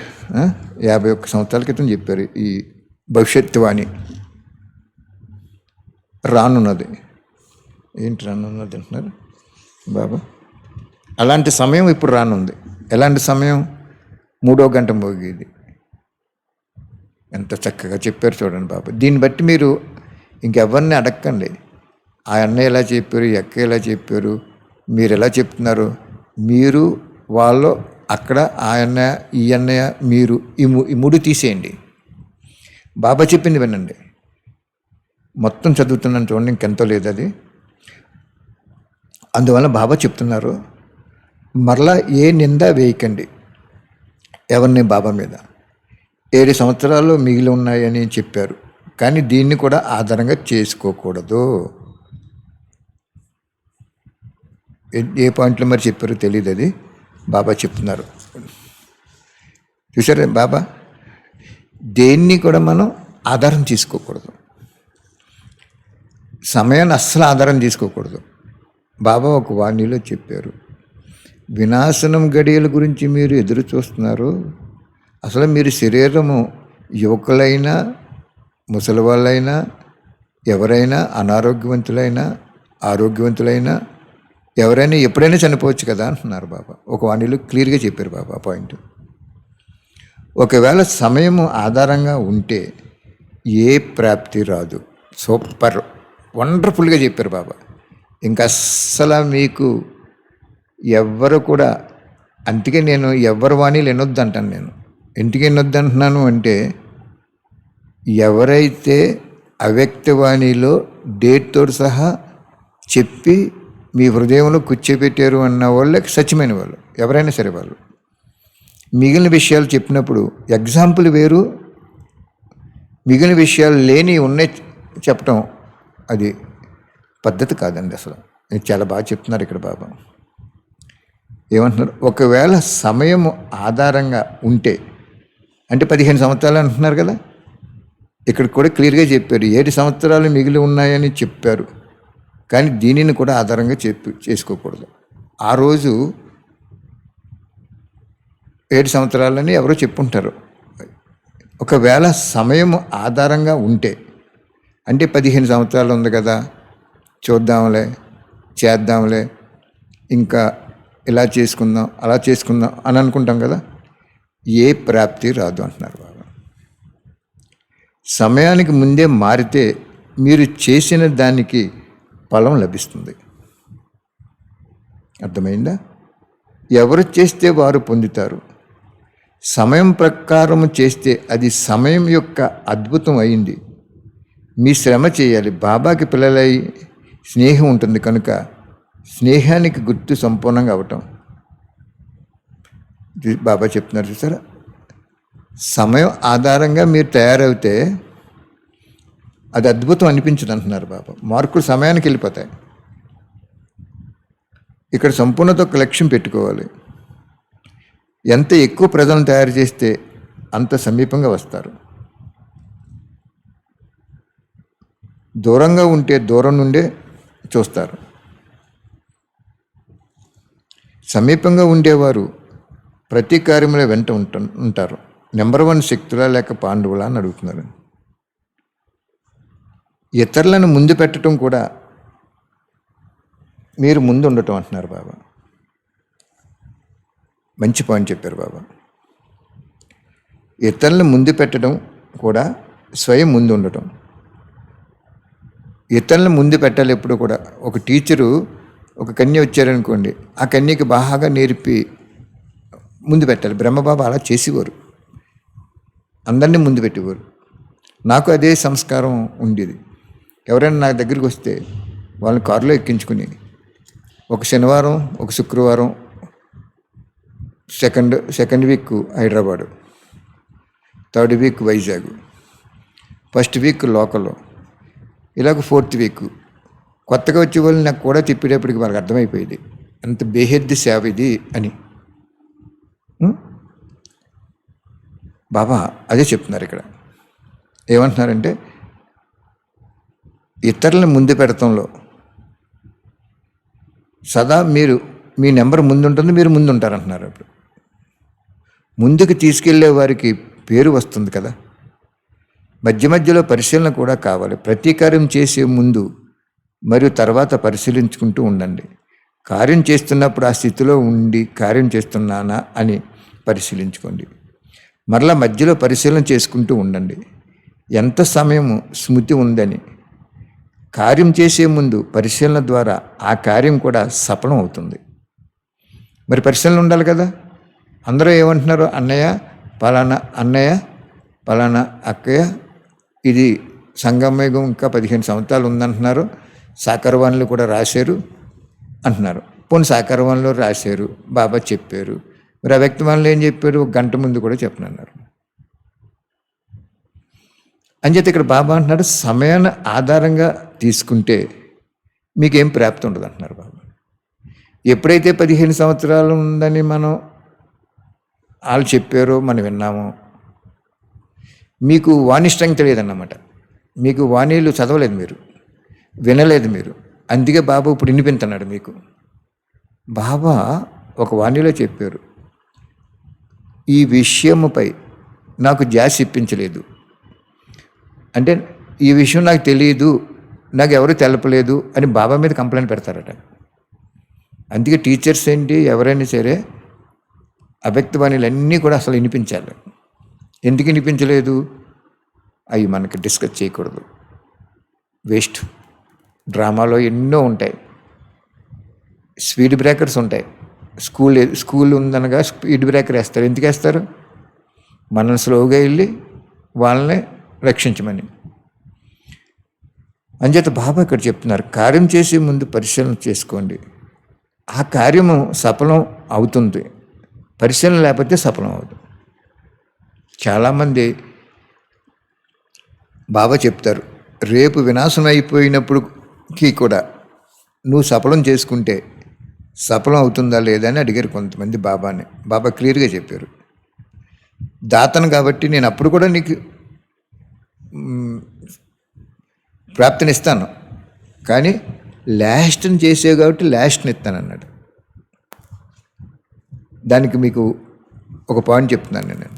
51 సంవత్సరాల క్రితం చెప్పారు ఈ భవిష్యత్తు వాణి. రానున్నది ఏంటి? రానున్నది అంటున్నారు బాబా. అలాంటి సమయం ఇప్పుడు రానుంది. ఎలాంటి సమయం? 3వ గంట మోగేది. ఎంత చక్కగా చెప్పారు చూడండి బాబా. దీన్ని బట్టి మీరు ఇంకెవరిని అడగకండి. ఆ అన్నయ్య ఎలా చెప్పారు, ఈ అక్క ఎలా చెప్పారు, మీరు ఎలా చెప్తున్నారు, మీరు వాళ్ళు అక్కడ ఆ అన్నయ్య ఈ అన్నయ్య మీరు ఈ మూడు తీసేయండి. బాబా చెప్పింది వినండి. మొత్తం చదువుతున్నాను చూడండి, ఇంకెంతో లేదు అది. అందువల్ల బాబా చెప్తున్నారు, మరలా ఏ నింద వేయకండి ఎవరిని బాబా మీద. 7 సంవత్సరాలు మిగిలి ఉన్నాయని చెప్పారు, కానీ దీన్ని కూడా ఆధారంగా చేసుకోకూడదు. ఏ పాయింట్లో మరి చెప్పారో తెలియదు, అది బాబా చెప్తున్నారు. చూసారా బాబా? దేన్ని కూడా మనం ఆధారం తీసుకోకూడదు, సమయాన్ని అస్సలు ఆధారం తీసుకోకూడదు. బాబా ఒక వాణిలో చెప్పారు, వినాశనం గడియల గురించి మీరు ఎదురు చూస్తున్నారు. అసలు మీరు శరీరము యువకులైనా ముసలి వాళ్ళైనా ఎవరైనా అనారోగ్యవంతులైనా ఆరోగ్యవంతులైనా ఎవరైనా ఎప్పుడైనా చనిపోవచ్చు కదా అంటున్నారు బాబా. ఒక వాణిలో క్లియర్గా చెప్పారు బాబా పాయింట్. ఒకవేళ సమయము ఆధారంగా ఉంటే ఏ ప్రాప్తి రాదు. సూపర్ వండర్ఫుల్గా చెప్పారు బాబా. ఇంకా అస్సలు మీకు ఎవ్వరు కూడా, అందుకే నేను ఎవరి వాణీలు వినొద్దు అంటాను. నేను ఎందుకు వినొద్దు అంటున్నాను అంటే, ఎవరైతే అవ్యక్తవాణిలో డేట్తో సహా చెప్పి మీ హృదయంలో కూర్చోబెట్టారు అన్న వాళ్ళకి సత్యమైన వాళ్ళు, ఎవరైనా సరే వాళ్ళు. మిగిలిన విషయాలు చెప్పినప్పుడు ఎగ్జాంపుల్ వేరు, మిగిలిన విషయాలు లేని ఉన్నాయి చెప్పటం అది పద్ధతి కాదండి అసలు. ఇది చాలా బాగా చెప్తున్నారు ఇక్కడ బాబా. ఏమంటున్నారు? ఒకవేళ సమయం ఆధారంగా ఉంటే, అంటే 15 సంవత్సరాలు అంటున్నారు కదా, ఇక్కడ కూడా క్లియర్గా చెప్పారు 7 సంవత్సరాలు మిగిలి ఉన్నాయని చెప్పారు. కానీ దీనిని కూడా ఆధారంగా చేసుకోకూడదు. ఆ రోజు 7 సంవత్సరాలని ఎవరో చెప్పుంటారు. ఒకవేళ సమయం ఆధారంగా ఉంటే, అంటే 15 సంవత్సరాలు ఉంది కదా, చూద్దాంలే, చేద్దాంలే, ఇంకా ఇలా చేసుకుందాం, అలా చేసుకుందాం అని అనుకుంటాం కదా, ఏ ప్రాప్తి రాదు అంటున్నారు బాబా. సమయానికి ముందే మారితే మీరు చేసిన దానికి ఫలం లభిస్తుంది. అర్థమైందా? ఎవరు చేస్తే వారు పొందుతారు. సమయం ప్రకారం చేస్తే అది సమయం యొక్క అద్భుతం అయింది. మీ శ్రమ చేయాలి. బాబాకి పిల్లలై స్నేహం ఉంటుంది కనుక స్నేహానికి గుర్తు సంపూర్ణంగా అవటం. బాబా చెప్తున్నారు చూసారా, సమయం ఆధారంగా మీరు తయారవుతే అది అద్భుతం అనిపించదు అంటున్నారు బాబా. మార్కులు సమయానికి వెళ్ళిపోతాయి. ఇక్కడ సంపూర్ణత ఒక లక్ష్యం పెట్టుకోవాలి. ఎంత ఎక్కువ ప్రజలను తయారు చేస్తే అంత సమీపంగా వస్తారు. దూరంగా ఉంటే దూరం నుండే చూస్తారు. సమీపంగా ఉండేవారు ప్రతి కార్యంలో వెంట ఉంటారు. నెంబర్ 1 శక్తులా లేక పాండవులా అని అడుగుతున్నారు. ఇతరులను ముందు పెట్టడం కూడా మీరు ముందు ఉండటం అంటున్నారు బాబా. మంచి పాయింట్ చెప్పారు బాబా. ఇతరులను ముందు పెట్టడం కూడా స్వయం ముందు ఉండటం. ఇతరులను ముందు పెట్టాలి ఎప్పుడు కూడా. ఒక టీచరు ఒక కన్య వచ్చారనుకోండి, ఆ కన్యకి బాగా నేర్పి ముందు పెట్టాలి. బ్రహ్మబాబా అలా చేసేవారు, అందరినీ ముందు పెట్టేవారు. నాకు అదే సంస్కారం ఉండేది. ఎవరైనా నా దగ్గరికి వస్తే వాళ్ళని కారులో ఎక్కించుకుని ఒక శనివారం, ఒక శుక్రవారం, second week Hyderabad, third week Vizag, first week local, ఇలాగ 4th వీక్ కొత్తగా వచ్చే వాళ్ళు నాకు కూడా తిప్పేటప్పటికి వాళ్ళకి అర్థమైపోయేది అంత బేహద్ది సేవ ఇది అని. బాబా అదే చెప్తున్నారు ఇక్కడ. ఏమంటున్నారంటే ఇతరులను ముందు పెడతంలో సదా మీరు మీ నెంబర్ ముందు ఉంటుంది, మీరు ముందు ఉంటారంటున్నారు. ఇప్పుడు ముందుకు తీసుకెళ్లే వారికి పేరు వస్తుంది కదా. మధ్య మధ్యలో పరిశీలన కూడా కావాలి. ప్రతి కార్యం చేసే ముందు మరియు తర్వాత పరిశీలించుకుంటూ ఉండండి. కార్యం చేస్తున్నప్పుడు ఆ స్థితిలో ఉండి కార్యం చేస్తున్నానా అని పరిశీలించుకోండి. మరలా మధ్యలో పరిశీలన చేసుకుంటూ ఉండండి. ఎంత సమయం స్మృతి ఉందని. కార్యం చేసే ముందు పరిశీలన ద్వారా ఆ కార్యం కూడా సఫలం అవుతుంది. మరి పరిశీలన ఉండాలి కదా. అందరూ ఏమంటున్నారు? అన్నయ్య పలానా, అన్నయ్య పలానా, అక్కయ్య ఇది సంగమయుగం ఇంకా 15 సంవత్సరాలు ఉందంటున్నారు. సాకరవాణిలో కూడా రాశారు అంటున్నారు. పోనీ సాకరవాణిలో రాశారు, బాబా చెప్పారు. మరి అవ్యక్తవాణిలో ఏం చెప్పారు? 1 గంట ముందు కూడా చెప్పనన్నారు. అంచేత ఇక్కడ బాబా అంటున్నాడు, సమయాన్ని ఆధారంగా తీసుకుంటే మీకేం ప్రాప్తి ఉండదు అంటున్నారు బాబా. ఎప్పుడైతే 15 సంవత్సరాలు ఉందని మనం వాళ్ళు చెప్పారో మనం విన్నామో, మీకు వాణి స్ట్రెంగ్త్ తెలియదన్నమాట. మీకు వాణీలు చదవలేదు, మీరు వినలేదు, మీరు అందుకే బాబా ఇప్పుడు వినిపించున్నాడు మీకు. బాబా ఒక వాణిలో చెప్పారు, ఈ విషయముపై నాకు ధ్యాస ఇప్పించలేదు. అంటే ఈ విషయం నాకు తెలియదు, నాకు ఎవరు తెలపలేదు అని బాబా మీద కంప్లైంట్ పెడతారట. అందుకే టీచర్స్ ఏంటి, ఎవరైనా సరే అవ్యక్తవాణిలు అన్నీ కూడా అసలు వినిపించాలి. ఎందుకు వినిపించలేదు? అవి మనకి డిస్కస్ చేయకూడదు, వేస్ట్. డ్రామాలో ఎన్నో ఉంటాయి, స్పీడ్ బ్రేకర్స్ ఉంటాయి. స్కూల్ ఉందనగా స్పీడ్ బ్రేకర్ వేస్తారు. ఎందుకు వేస్తారు? మనం స్లోగా వెళ్ళి వాళ్ళని రక్షించమని. అంచేత బాబా ఇక్కడ చెప్తున్నారు, కార్యం చేసే ముందు పరిశీలన చేసుకోండి. ఆ కార్యము సఫలం అవుతుంది, పరిశీలన లేకపోతే సఫలం అవుతుంది. చాలామంది బాబా చెప్తారు, రేపు వినాశనం అయిపోయినప్పటికీ కూడా నువ్వు సఫలం చేసుకుంటే సఫలం అవుతుందా లేదా అని అడిగారు కొంతమంది బాబాని. బాబా క్లియర్గా చెప్పారు, దాతను కాబట్టి నేను అప్పుడు కూడా నీకు ప్రాప్తినిస్తాను, కానీ లాస్ట్ని చేసే కాబట్టి లాస్ట్ని ఇస్తాను అన్నాడు. దానికి మీకు ఒక పాయింట్ చెప్తున్నాను నేను.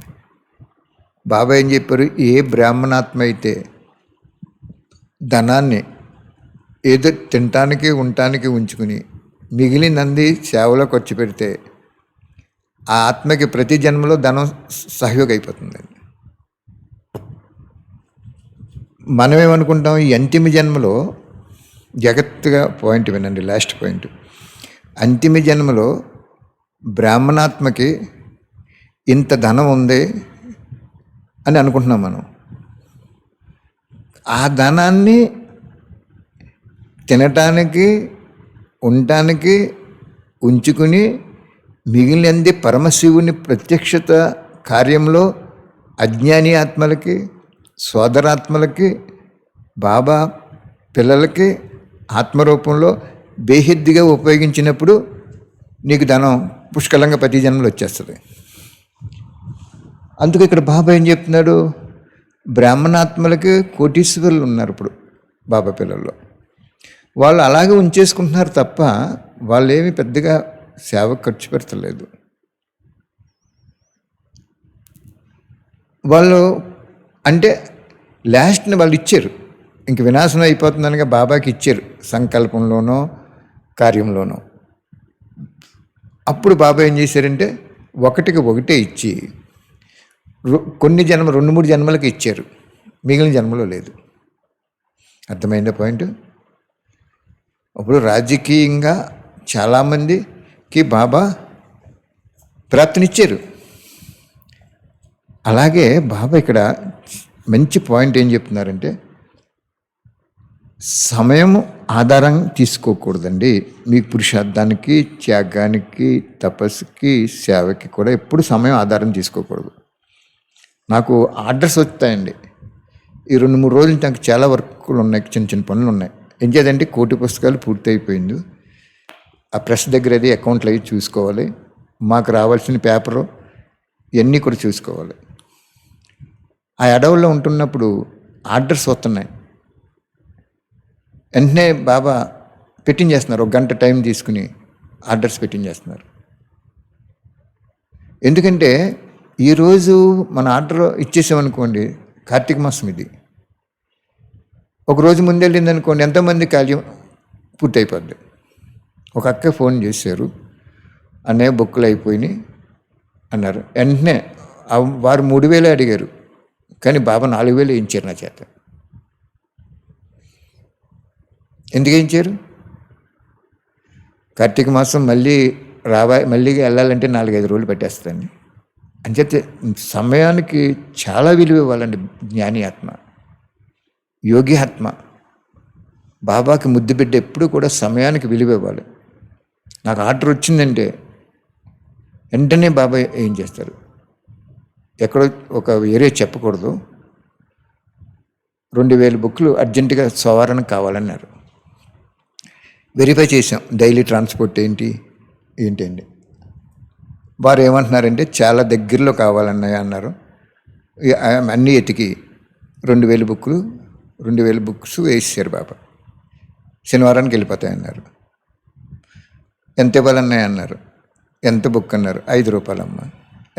బాబా ఏం చెప్పారు, ఏ బ్రాహ్మణాత్మ అయితే ధనాన్ని ఏదో తినటానికి ఉండటానికి ఉంచుకుని మిగిలినంది సేవలో ఖర్చు పెడితే ఆ ఆత్మకి ప్రతి జన్మలో ధనం సహయోగం అయిపోతుందండి. మనమేమనుకుంటాం, ఈ అంతిమ జన్మలో జగత్తుగా పాయింట్ వినండి, లాస్ట్ పాయింట్. అంతిమ జన్మలో బ్రాహ్మణాత్మకి ఇంత ధనం ఉంది అని అనుకుంటున్నాం మనం. ఆ ధనాన్ని తినటానికి ఉండటానికి ఉంచుకుని మిగిలినది పరమశివుని ప్రత్యక్షత కార్యంలో అజ్ఞాని ఆత్మలకి, సోదరాత్మలకి, బాబా పిల్లలకి ఆత్మరూపంలో బేహిద్దిగా ఉపయోగించినప్పుడు నీకు ధనం పుష్కలంగా ప్రతి జన్మలో వచ్చేస్తుంది. అందుకు ఇక్కడ బాబా ఏం చెప్తున్నాడు, బ్రాహ్మణాత్మలకి కోటీశ్వరులు ఉన్నారు ఇప్పుడు బాబా పిల్లల్లో. వాళ్ళు అలాగే ఉంచేసుకుంటున్నారు తప్ప వాళ్ళు ఏమి పెద్దగా సేవ ఖర్చు పెడతలేదు. వాళ్ళు అంటే లాస్ట్ని వాళ్ళు ఇచ్చారు, ఇంక వినాశనం అయిపోతుందనగా బాబాకి ఇచ్చారు, సంకల్పంలోనో కార్యంలోనో. అప్పుడు బాబా ఏం చేశారంటే ఒకటికి ఒకటే ఇచ్చి కొన్ని జన్మ 2-3 జన్మలకి ఇచ్చారు, మిగిలిన జన్మలో లేదు. అర్థమైందా పాయింట్? ఇప్పుడు రాజకీయంగా చాలామందికి బాబా ప్రాప్తినిచ్చారు. అలాగే బాబా ఇక్కడ మంచి పాయింట్ ఏం చెప్తున్నారంటే, సమయం ఆధారం తీసుకోకూడదండి. మీ పురుషార్థానికి, త్యాగానికి, తపస్సుకి, సేవకి కూడా ఎప్పుడు సమయం ఆధారం తీసుకోకూడదు. నాకు ఆర్డర్స్ వస్తాయండి, ఈ 2-3 రోజులు నాకు చాలా వర్కులు ఉన్నాయి, చిన్న చిన్న పనులు ఉన్నాయి. ఏం చేయాలంటే కోటి పుస్తకాలు పూర్తి అయిపోయింది, ఆ ప్రెస్ దగ్గర అది అకౌంట్లు అవి చూసుకోవాలి, మాకు రావాల్సిన పేపరు ఇవన్నీ కూడా చూసుకోవాలి. ఆ అడవుల్లో ఉంటున్నప్పుడు ఆర్డర్స్ వస్తున్నాయి, వెంటనే బాబా పెట్టించేస్తున్నారు, 1 గంట టైం తీసుకుని ఆర్డర్స్ పెట్టించేస్తున్నారు. ఎందుకంటే ఈరోజు మన ఆర్డర్ ఇచ్చేసామనుకోండి, కార్తీక మాసం ఇది, ఒకరోజు ముందెళ్ళింది అనుకోండి, ఎంతోమంది కార్యం పూర్తయిపోద్ది. ఒక అక్క ఫోన్ చేశారు, అన్నయ్య బుక్కులు అయిపోయినాయి అన్నారు. వెంటనే వారు 3,000 అడిగారు, కానీ బాబా 4,000 వేయించారు నా చేత. ఎందుకు వేయించారు? కార్తీక మాసం మళ్ళీ మళ్ళీ వెళ్ళాలంటే 4-5 రోజులు పెట్టేస్తుందండి. అంచేతే సమయానికి చాలా విలువ ఇవ్వాలండి. జ్ఞాని ఆత్మ, యోగి ఆత్మ, బాబాకి ముద్దు బిడ్డ ఎప్పుడు కూడా సమయానికి విలువ ఇవ్వాలి. నాకు ఆర్డర్ వచ్చిందంటే వెంటనే బాబా ఏం చేస్తారు, ఎక్కడో ఒక ఏరియా చెప్పకూడదు, 2,000 బుక్లు అర్జెంటుగా సవారణకు కావాలన్నారు. వెరిఫై చేసాం, డైలీ ట్రాన్స్పోర్ట్ ఏంటండి. వారు ఏమంటున్నారంటే చాలా దగ్గరలో కావాలన్నాయి అన్నారు. అన్నీ ఎతికి 2,000 బుక్స్ వేసారు బాబా. శనివారానికి వెళ్ళిపోతాయన్నారు. ఎంత ఇవ్వాలన్నాయి అన్నారు. ఎంత బుక్ అన్నారు? 5 రూపాయలమ్మా.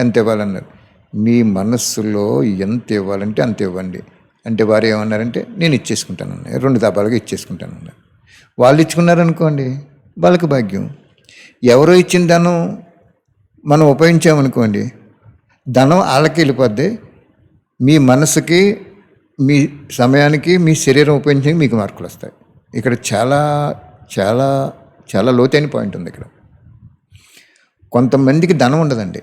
ఎంత ఇవ్వాలన్నారు? మీ మనస్సులో ఎంత ఇవ్వాలంటే అంత ఇవ్వండి అంటే వారు ఏమన్నారంటే నేను ఇచ్చేసుకుంటానన్నారు, 2 దబాలుగా ఇచ్చేసుకుంటానన్నారు. వాళ్ళు ఇచ్చుకున్నారనుకోండి, వాళ్ళకి భాగ్యం. ఎవరో ఇచ్చిన ధనం మనం ఉపయోగించామనుకోండి, ధనం వాళ్ళకి వెళ్ళిపోద్ది. మీ మనసుకి, మీ సమయానికి, మీ శరీరం ఉపయోగించడానికి మీకు మార్కులు వస్తాయి. ఇక్కడ చాలా చాలా చాలా లోతైన పాయింట్ ఉంది. ఇక్కడ కొంతమందికి ధనం ఉండదండి,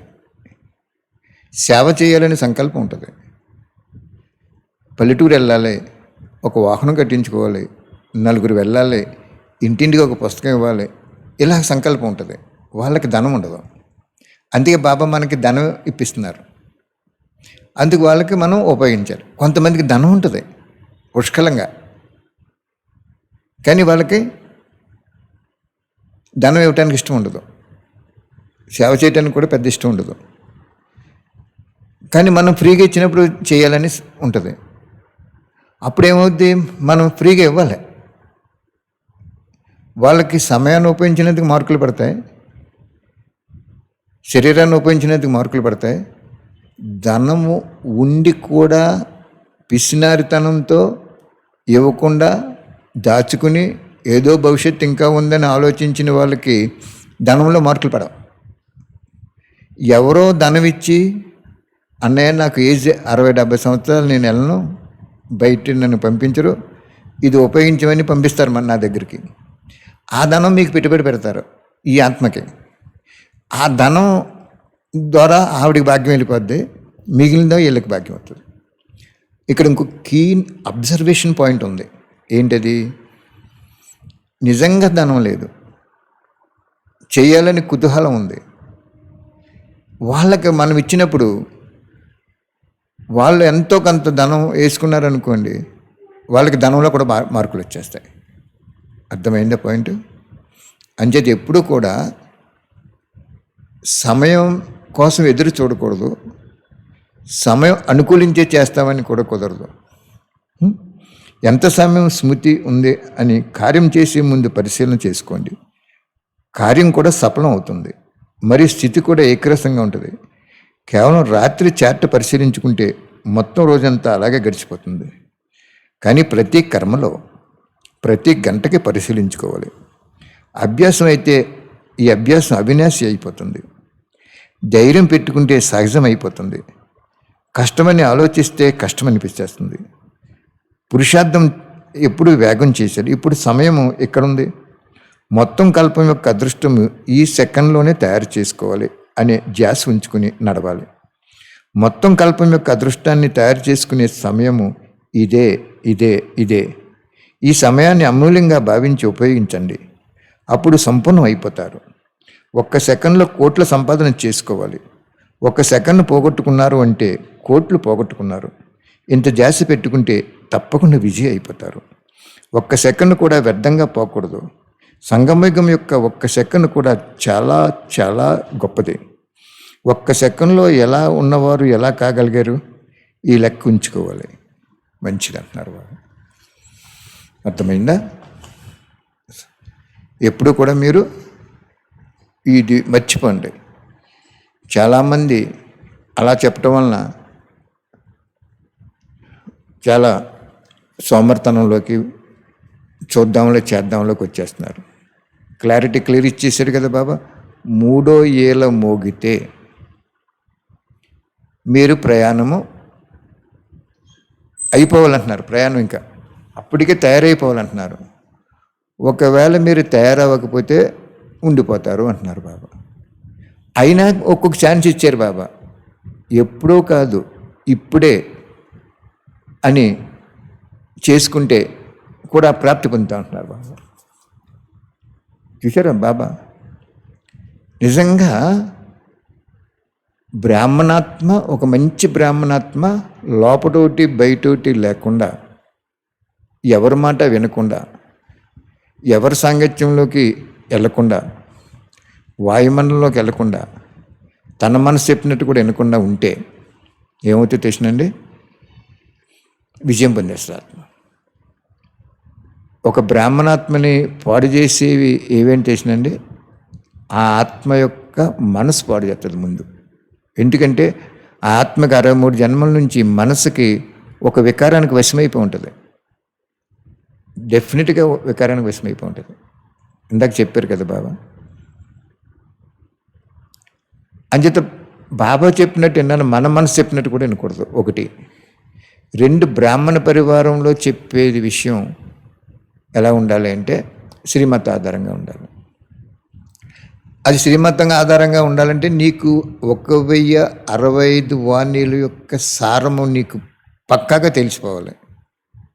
సేవ చేయాలనే సంకల్పం ఉంటుంది. పల్లెటూరు వెళ్ళాలి, ఒక వాహనం కట్టించుకోవాలి, నలుగురు వెళ్ళాలి, ఇంటింటికి ఒక పుస్తకం ఇవ్వాలి, ఇలా సంకల్పం ఉంటుంది. వాళ్ళకి ధనం ఉండదు. అందుకే బాబా మనకి ధనం ఇప్పిస్తున్నారు. అందుకు వాళ్ళకి మనం ఉపయోగించాలి. కొంతమందికి ధనం ఉంటుంది పుష్కలంగా, కానీ వాళ్ళకి ధనం ఇవ్వటానికి ఇష్టం ఉండదు, సేవ చేయడానికి కూడా పెద్ద ఇష్టం ఉండదు. కానీ మనం ఫ్రీగా ఇచ్చినప్పుడు చేయాలని ఉంటుంది. అప్పుడేమవుద్ది, మనం ఫ్రీగా ఇవ్వాలి. వాళ్ళకి సమయాన్ని ఉపయోగించినందుకు మార్కులు పడతాయి, శరీరాన్ని ఉపయోగించినందుకు మార్కులు పడతాయి. ధనము ఉండి కూడా పిసినారితనంతో ఇవ్వకుండా దాచుకుని ఏదో భవిష్యత్తు ఇంకా ఉందని ఆలోచించిన వాళ్ళకి ధనంలో మార్కులు పడవు. ఎవరో ధనం ఇచ్చి, అన్నయ్య నాకు ఏజ్ 60-70 సంవత్సరాలు, నేను వెళ్ళను, బయట నన్ను పంపించరు, ఇది ఉపయోగించమని పంపిస్తారు మన నా దగ్గరికి. ఆ ధనం మీకు పెట్టుబడి పెడతారు ఈ ఆత్మకి. ఆ ధనం ద్వారా ఆవిడికి భాగ్యం వెళ్ళిపోద్ది, మిగిలిందో వీళ్ళకి భాగ్యం అవుతుంది. ఇక్కడ ఇంకో కీన్ అబ్జర్వేషన్ పాయింట్ ఉంది. ఏంటది? నిజంగా ధనం లేదు, చేయాలని కుతూహలం ఉంది. వాళ్ళకి మనం ఇచ్చినప్పుడు వాళ్ళు ఎంతో కొంత ధనం వేసుకున్నారనుకోండి, వాళ్ళకి ధనంలో కూడా మార్కులు వచ్చేస్తాయి. అర్థమైందా పాయింట్? అంచేత ఎప్పుడూ కూడా సమయం కోసం ఎదురు చూడకూడదు, సమయం అనుకూలించే చేస్తామని కూడా కుదరదు. ఎంత సమయం స్మృతి ఉంది అని కార్యం చేసే ముందు పరిశీలన చేసుకోండి. కార్యం కూడా సఫలం అవుతుంది, మరి స్థితి కూడా ఏకరసంగా ఉంటుంది. కేవలం రాత్రి చార్ట్ పరిశీలించుకుంటే మొత్తం రోజంతా అలాగే గడిచిపోతుంది. కానీ ప్రతి కర్మలో ప్రతి గంటకి పరిశీలించుకోవాలి. అభ్యాసం అయితే ఈ అభ్యాసం అవినాశి అయిపోతుంది. ధైర్యం పెట్టుకుంటే సహజం అయిపోతుంది. కష్టమని ఆలోచిస్తే కష్టం అనిపించేస్తుంది. పురుషార్థం ఎప్పుడు వేగం చేశారు. ఇప్పుడు సమయము ఎక్కడుంది? మొత్తం కల్పం యొక్క అదృష్టం ఈ సెకండ్లోనే తయారు చేసుకోవాలి అనే ధ్యాస ఉంచుకుని నడవాలి. మొత్తం కల్పం యొక్క అదృష్టాన్ని తయారు చేసుకునే సమయము ఇదే ఇదే ఇదే. ఈ సమయాన్ని అమూల్యంగా భావించి ఉపయోగించండి. అప్పుడు సంపన్నం అయిపోతారు. 1 సెకండ్లో కోట్ల సంపాదన చేసుకోవాలి. 1 సెకండ్ పోగొట్టుకున్నారు అంటే కోట్లు పోగొట్టుకున్నారు. ఇంత ధ్యాస పెట్టుకుంటే తప్పకుండా విజయ్ అయిపోతారు. 1 సెకండ్ కూడా వ్యర్థంగా పోకూడదు. సంగమయుగం యొక్క 1 సెకండ్ కూడా చాలా చాలా గొప్పది. 1 సెకండ్లో ఎలా ఉన్నవారు ఎలా కాగలిగారు? ఈ లెక్క ఉంచుకోవాలి. మంచిది అంటున్నారు వారు. అర్థమైందా? ఎప్పుడు కూడా మీరు ఇది మర్చిపోండి. చాలామంది అలా చెప్పడం వలన చాలా సోమర్తనంలోకి, చూద్దాంలో చేద్దాంలోకి వచ్చేస్తున్నారు. క్లియర్ ఇచ్చేసారు కదా బాబా. 3వ ఏల మోగితే మీరు ప్రయాణము అయిపోవాలంటున్నారు. ప్రయాణం ఇంకా అప్పటికే తయారైపోవాలంటున్నారు. ఒకవేళ మీరు తయారవ్వకపోతే ఉండిపోతారు అంటున్నారు బాబా. అయినా ఒక్కొక్క ఛాన్స్ ఇచ్చారు బాబా. ఎప్పుడో కాదు, ఇప్పుడే అని చేసుకుంటే కూడా ప్రాప్తి పొందుతా అంటున్నారు బాబా. చూసారా బాబా? నిజంగా బ్రాహ్మణాత్మ, ఒక మంచి బ్రాహ్మణాత్మ లోపటోటి బయటోటి లేకుండా, ఎవరి మాట వినకుండా, ఎవరి సాంగత్యంలోకి వెళ్ళకుండా, వాయుమండలంలోకి వెళ్ళకుండా, తన మనసు చెప్పినట్టు కూడా వినకుండా ఉంటే ఏమవుతుంది తెలిసినండి? విజయం పొందేస్తారు ఆత్మ. ఒక బ్రాహ్మణాత్మని పాడు చేసేవి ఏవేంటి తెలిసినండి? ఆ ఆత్మ యొక్క మనసు పాడు చేస్తుంది ముందు. ఎందుకంటే ఆ ఆత్మకి 63 జన్మల నుంచి మనసుకి ఒక వికారానికి వశమైపోయి ఉంటుంది. డెఫినెట్గా వికారానికి వశమైపోయి ఉంటుంది. ఇందాక చెప్పారు కదా బాబా. అంచేత బాబా చెప్పినట్టు విన్నాను, మన మనసు చెప్పినట్టు కూడా వినకూడదు. 1. 2, బ్రాహ్మణ పరివారంలో చెప్పేది విషయం ఎలా ఉండాలి అంటే శ్రీమత ఆధారంగా ఉండాలి. అది శ్రీమతంగా ఆధారంగా ఉండాలంటే నీకు 1065 వాణీల యొక్క సారము నీకు పక్కాగా తెలిసిపోవాలి.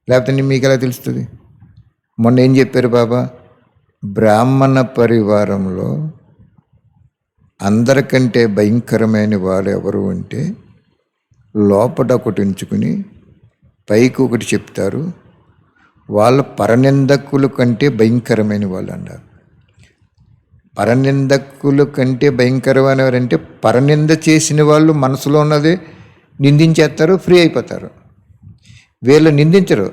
లేకపోతే మీకు ఎలా తెలుస్తుంది? మొన్న ఏం చెప్పారు బాబా? బ్రాహ్మణ పరివారంలో అందరికంటే భయంకరమైన వారు ఎవరు అంటే లోపల ఒకటి ఉంచుకుని పైకి ఒకటి చెప్తారు, వాళ్ళ పరనిందకుల కంటే భయంకరమైన వాళ్ళు అన్నారు. పరనిందకుల కంటే భయంకరమైన వారంటే పరనింద చేసిన వాళ్ళు మనసులో ఉన్నది నిందించేస్తారు, ఫ్రీ అయిపోతారు. వీళ్ళు నిందించరు,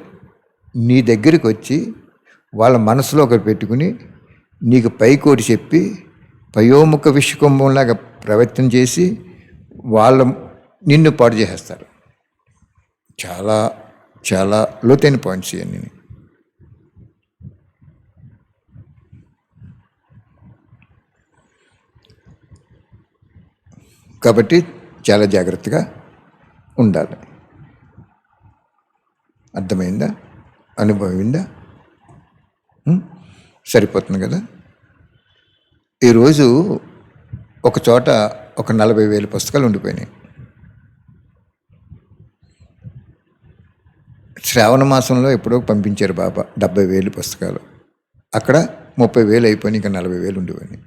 నీ దగ్గరికి వచ్చి వాళ్ళ మనసులో ఒకటి పెట్టుకుని నీకు పైకోటి చెప్పి పయోముఖ విషకుంభంలాగా ప్రవర్తన చేసి వాళ్ళ నిన్ను పాడు చేసేస్తారు. చాలా చాలా లోతైన పాయింట్స్ ఇవన్నీ. కాబట్టి చాలా జాగ్రత్తగా ఉండాలి. అర్థమైందా? అనుభవమైందా? సరిపోతుంది కదా. ఈరోజు ఒక చోట ఒక 40,000 పుస్తకాలు ఉండిపోయినాయి. శ్రావణ మాసంలో ఎప్పుడో పంపించారు బాబా 70,000 పుస్తకాలు. అక్కడ 30,000 అయిపోయినాయి, ఇంకా 40,000 ఉండిపోయినాయి.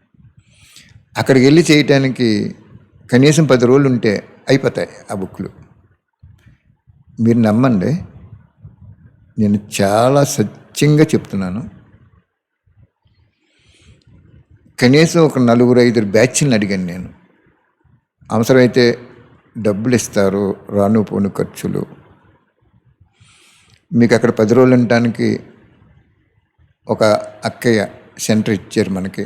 అక్కడికి వెళ్ళి చేయటానికి కనీసం 10 రోజులు ఉంటే అయిపోతాయి ఆ బుక్లు. మీరు నమ్మండి, నేను చాలా సత్యంగా చెప్తున్నాను. కనీసం ఒక 4-5 బ్యాచ్లను అడిగాను నేను. అవసరమైతే డబ్బులు ఇస్తారు, రాను పోను ఖర్చులు. మీకు అక్కడ 10 రోజులు ఉండటానికి ఒక అక్కయ్య సెంటర్ ఇచ్చారు, మనకి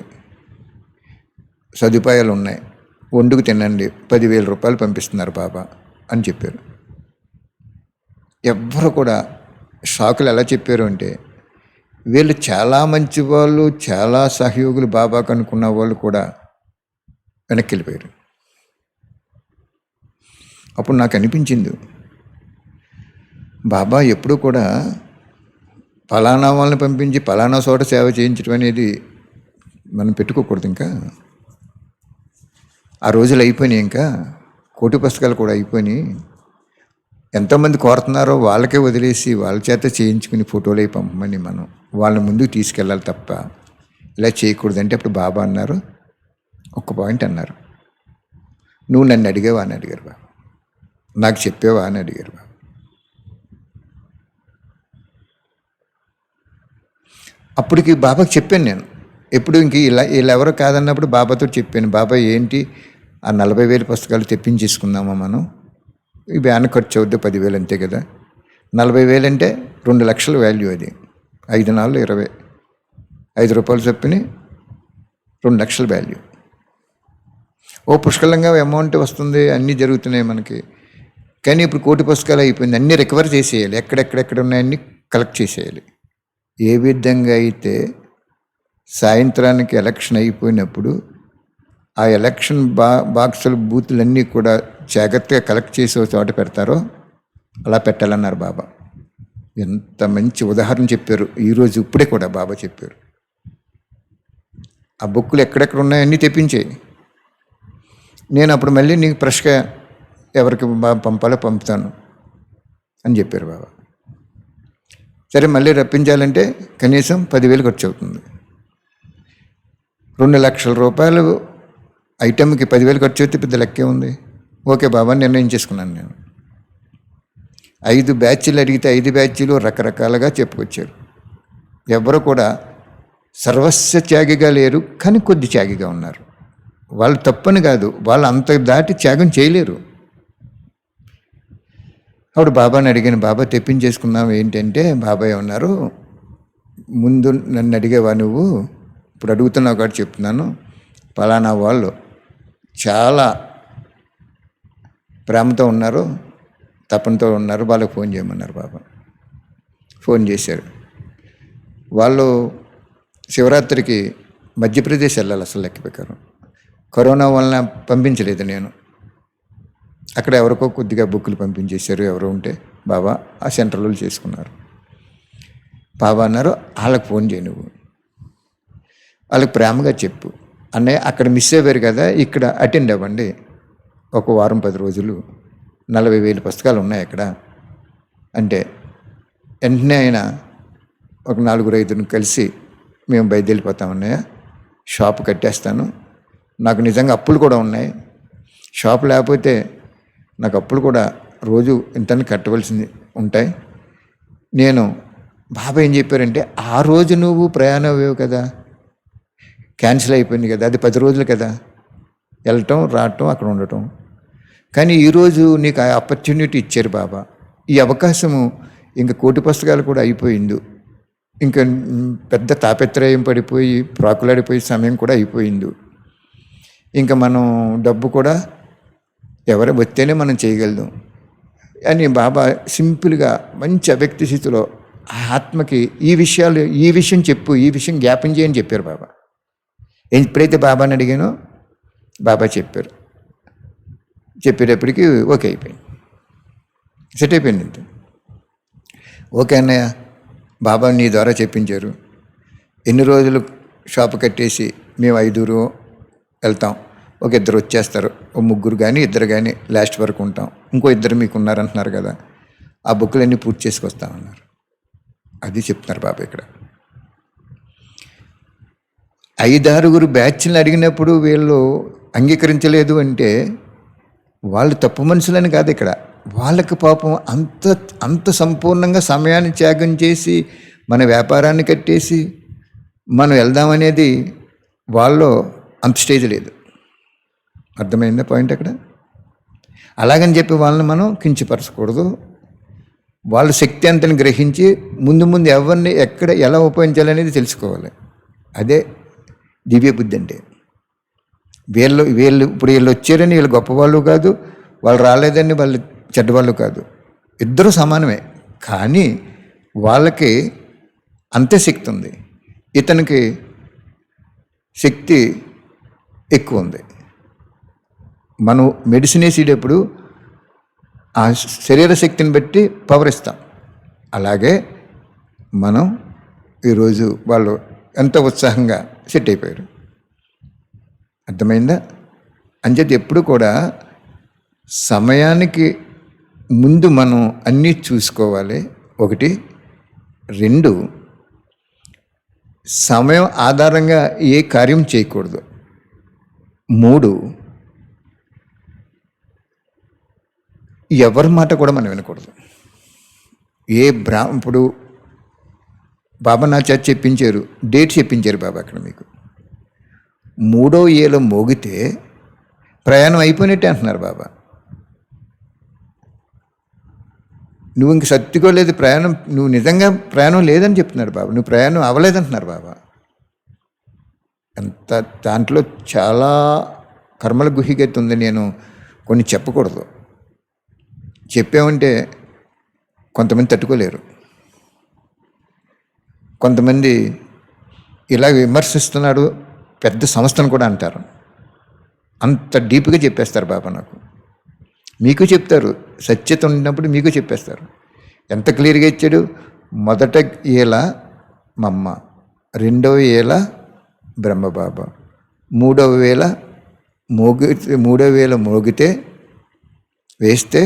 సదుపాయాలు ఉన్నాయి, వండుకు తినండి, 10,000 రూపాయలు పంపిస్తున్నారు బాబా అని చెప్పారు. ఎవ్వరు కూడా షాకులు ఎలా చెప్పారు అంటే, వీళ్ళు చాలా మంచి వాళ్ళు, చాలా సహయోగులు బాబాకు అనుకున్న వాళ్ళు కూడా వెనక్కి వెళ్ళిపోయారు. అప్పుడు నాకు అనిపించింది, బాబా ఎప్పుడూ కూడా ఫలానా వాళ్ళని పంపించి ఫలానా చోట సేవ చేయించడం అనేది మనం పెట్టుకోకూడదు. ఇంకా ఆ రోజులు అయిపోయినాయి, ఇంకా కోటి పుస్తకాలు కూడా అయిపోయినాయి. ఎంతోమంది కోరుతున్నారో వాళ్ళకే వదిలేసి వాళ్ళ చేత చేయించుకుని ఫోటోలు అయి పంపమని మనం వాళ్ళని ముందుకు తీసుకెళ్ళాలి తప్ప ఇలా చేయకూడదంటే అప్పుడు బాబా అన్నారు, ఒక్క పాయింట్ అన్నారు, నువ్వు నన్ను అడిగావా అని అడిగారు బాబా, నాకు చెప్పావా అని అడిగారు బాబా. అప్పటికి బాబాకి చెప్పాను నేను. ఎప్పుడు ఇంక వీళ్ళెవరో కాదన్నప్పుడు బాబాతో చెప్పాను, బాబా ఏంటి ఆ 40,000 పుస్తకాలు తెప్పించేసుకుందామా మనం, ఈ వ్యాన్ ఖర్చు అవుద్ది 10,000 అంతే కదా, 40,000 అంటే 2 లక్షల వాల్యూ. అది 5 నాళ్ళు 20, 5 రూపాయలు చొప్పుని 2 లక్షల వాల్యూ. ఓ పుష్కలంగా అమౌంట్ వస్తుంది, అన్నీ జరుగుతున్నాయి మనకి. కానీ ఇప్పుడు కోటి పుస్తకాలు అయిపోయింది, అన్నీ రికవర్ చేసేయాలి, ఎక్కడెక్కడెక్కడ ఉన్నాయన్నీ కలెక్ట్ చేసేయాలి. ఏ విధంగా అయితే సాయంత్రానికి ఎలక్షన్ అయిపోయినప్పుడు ఆ ఎలక్షన్ బాక్సుల బూతులన్నీ కూడా జాగ్రత్తగా కలెక్ట్ చేసి ఒక చోట పెడతారో అలా పెట్టాలన్నారు బాబా. ఎంత మంచి ఉదాహరణ చెప్పారు ఈరోజు, ఇప్పుడే కూడా బాబా చెప్పారు. ఆ బుక్కులు ఎక్కడెక్కడ ఉన్నాయన్నీ తెప్పించాయి, నేను అప్పుడు మళ్ళీ నీకు ఫ్రెష్గా ఎవరికి పంపాలో పంపుతాను అని చెప్పారు బాబా. సరే, మళ్ళీ రప్పించాలంటే కనీసం 10,000 ఖర్చు అవుతుంది. 2 లక్షల రూపాయలు ఐటెంకి 10,000 ఖర్చు అయితే పెద్ద లెక్కే ఉంది. ఓకే బాబా నిర్ణయం చేసుకున్నాను నేను. 5 బ్యాచ్లు అడిగితే 5 బ్యాచ్లు రకరకాలుగా చెప్పుకొచ్చారు. ఎవరు కూడా సర్వస్వ త్యాగిగా లేరు, కానీ కొద్ది త్యాగిగా ఉన్నారు. వాళ్ళు తప్పని కాదు, వాళ్ళు అంత దాటి త్యాగం చేయలేరు. అప్పుడు బాబాని అడిగాను, బాబా తెప్పించేసుకున్నాం ఏంటంటే, బాబాయ్ ఉన్నారు, ముందు నన్ను అడిగేవా నువ్వు, ఇప్పుడు అడుగుతున్నావు కాబట్టి చెప్తున్నాను, పలానా వాళ్ళు చాలా ప్రేమతో ఉన్నారు, తపనతో ఉన్నారు, వాళ్ళకి ఫోన్ చేయమన్నారు బాబా. ఫోన్ చేశారు. వాళ్ళు శివరాత్రికి మధ్యప్రదేశ్ వెళ్ళాలి అసలు లెక్క ప్రకారం. కరోనా వలన పంపించలేదు నేను. అక్కడ ఎవరికో కొద్దిగా బుక్కులు పంపించేశారు, ఎవరో ఉంటే బాబా ఆ సెంటర్లో చేసుకున్నారు. బాబా అన్నారు, వాళ్ళకి ఫోన్ చేయి, నువ్వు వాళ్ళకి ప్రేమగా చెప్పు, అన్నయ్య అక్కడ మిస్ అయ్యారు కదా, ఇక్కడ అటెండ్ అవ్వండి, ఒక వారం 10 రోజులు 40,000 పుస్తకాలు ఉన్నాయి అక్కడ అంటే. వెంటనే ఆయన ఒక 4-5 కలిసి మేము బయలుదేరిపోతామన్నయ్య, షాప్ కట్టేస్తాను, నాకు నిజంగా అప్పులు కూడా ఉన్నాయి, షాప్ లేకపోతే నాకు అప్పులు కూడా రోజు ఇంత కట్టవలసింది ఉంటాయి. నేను బాబా ఏం చెప్పారంటే, ఆ రోజు నువ్వు ప్రయాణం అయ్యావు కదా, క్యాన్సిల్ అయిపోయింది కదా, అది 10 రోజులు కదా, వెళ్ళటం రావటం అక్కడ ఉండటం. కానీ ఈరోజు నీకు ఆ ఆపర్చునిటీ ఇచ్చారు బాబా, ఈ అవకాశము ఇంకా కోటి పుస్తకాలు కూడా అయిపోయింది, ఇంకా పెద్ద తాపత్రయం పడిపోయి ప్రాకులాడిపోయే సమయం కూడా అయిపోయింది. ఇంకా మనం డబ్బు కూడా ఎవరు వస్తేనే మనం చేయగలదు అని బాబా సింపుల్గా మంచి అవ్యక్త స్థితిలో ఆత్మకి ఈ విషయం చెప్పు, ఈ విషయం జ్ఞాపం చేయని చెప్పారు బాబా. ఎప్పుడైతే బాబాని అడిగానో బాబా చెప్పారు. చెప్పేటప్పటికి ఓకే అయిపోయింది, సెట్ అయిపోయింది. అంతే. ఓకే అన్నయ్య, బాబా నీ ద్వారా చెప్పించారు, ఎన్ని రోజులు షాపు కట్టేసి మేము 5 వెళ్తాం, ఒక 2 వచ్చేస్తారు, ఓ 3 కానీ 2 కానీ లాస్ట్ వరకు ఉంటాం, ఇంకో 2 మీకు ఉన్నారంటున్నారు కదా, ఆ బుక్కులన్నీ పూర్తి చేసుకొస్తామన్నారు. అది చెప్తున్నారు బాబా ఇక్కడ. 5-6 బ్యాచ్లను అడిగినప్పుడు వీళ్ళు అంగీకరించలేదు అంటే వాళ్ళు తప్పు మనుషులని కాదు ఇక్కడ, వాళ్ళకి పాపం అంత సంపూర్ణంగా సమయాన్ని త్యాగం చేసి మన వ్యాపారాన్ని కట్టేసి మనం వెళ్దామనేది వాళ్ళలో అంత స్టేజ్ లేదు. అర్థమైందా పాయింట్ అక్కడ? అలాగని చెప్పి వాళ్ళని మనం కించపరచకూడదు. వాళ్ళ శక్తి అంతని గ్రహించి ముందు ఎవరిని ఎక్కడ ఎలా ఉపయోగించాలనేది తెలుసుకోవాలి. అదే దివ్య బుద్ధి అంటే. వీళ్ళు ఇప్పుడు వీళ్ళు వచ్చారని వీళ్ళు గొప్పవాళ్ళు కాదు, వాళ్ళు రాలేదని వాళ్ళు చెడ్డవాళ్ళు కాదు, ఇద్దరు సమానమే. కానీ వాళ్ళకి అంతే శక్తి ఉంది, ఇతనికి శక్తి ఎక్కువ ఉంది. మనం మెడిసిన్ వేసేటప్పుడు ఆ శరీర శక్తిని బట్టి పవర్ ఇస్తాం. అలాగే మనం ఈరోజు వాళ్ళు ఎంతో ఉత్సాహంగా సెట్ అయిపోయారు. అర్థమైందా? అంచేత ఎప్పుడు కూడా సమయానికి ముందు మనం అన్నీ చూసుకోవాలి. 1, 2 సమయం ఆధారంగా ఏ కార్యం చేయకూడదు. 3 ఎవరి మాట కూడా మనం వినకూడదు. ఇప్పుడు బాబా నా చేత చెప్పించారు, డేట్ చెప్పించారు బాబా అక్కడ మీకు 3వ ఏలో మోగితే ప్రయాణం అయిపోయినట్టే అంటున్నారు బాబా. నువ్వు ఇంక సర్దుకోలేదు ప్రయాణం, నువ్వు నిజంగా ప్రయాణం లేదని చెప్తున్నారు బాబా, నువ్వు ప్రయాణం అవ్వలేదంటున్నారు బాబా. అంత దాంట్లో చాలా కర్మల గుహిగతి ఉంది. నేను కొన్ని చెప్పకూడదు, చెప్పామంటే కొంతమంది తట్టుకోలేరు. కొంతమంది ఇలా విమర్శిస్తున్నాడు, పెద్ద సంస్థను కూడా అంటారు. అంత డీప్గా చెప్పేస్తారు బాబా నాకు. మీకు చెప్తారు, సత్యత ఉన్నప్పుడు మీకు చెప్పేస్తారు. ఎంత క్లియర్గా ఇచ్చాడు. 1వ ఏల మమ్మ, 2వ ఏల బ్రహ్మబాబా, 3వ వేల మోగితే వేస్తే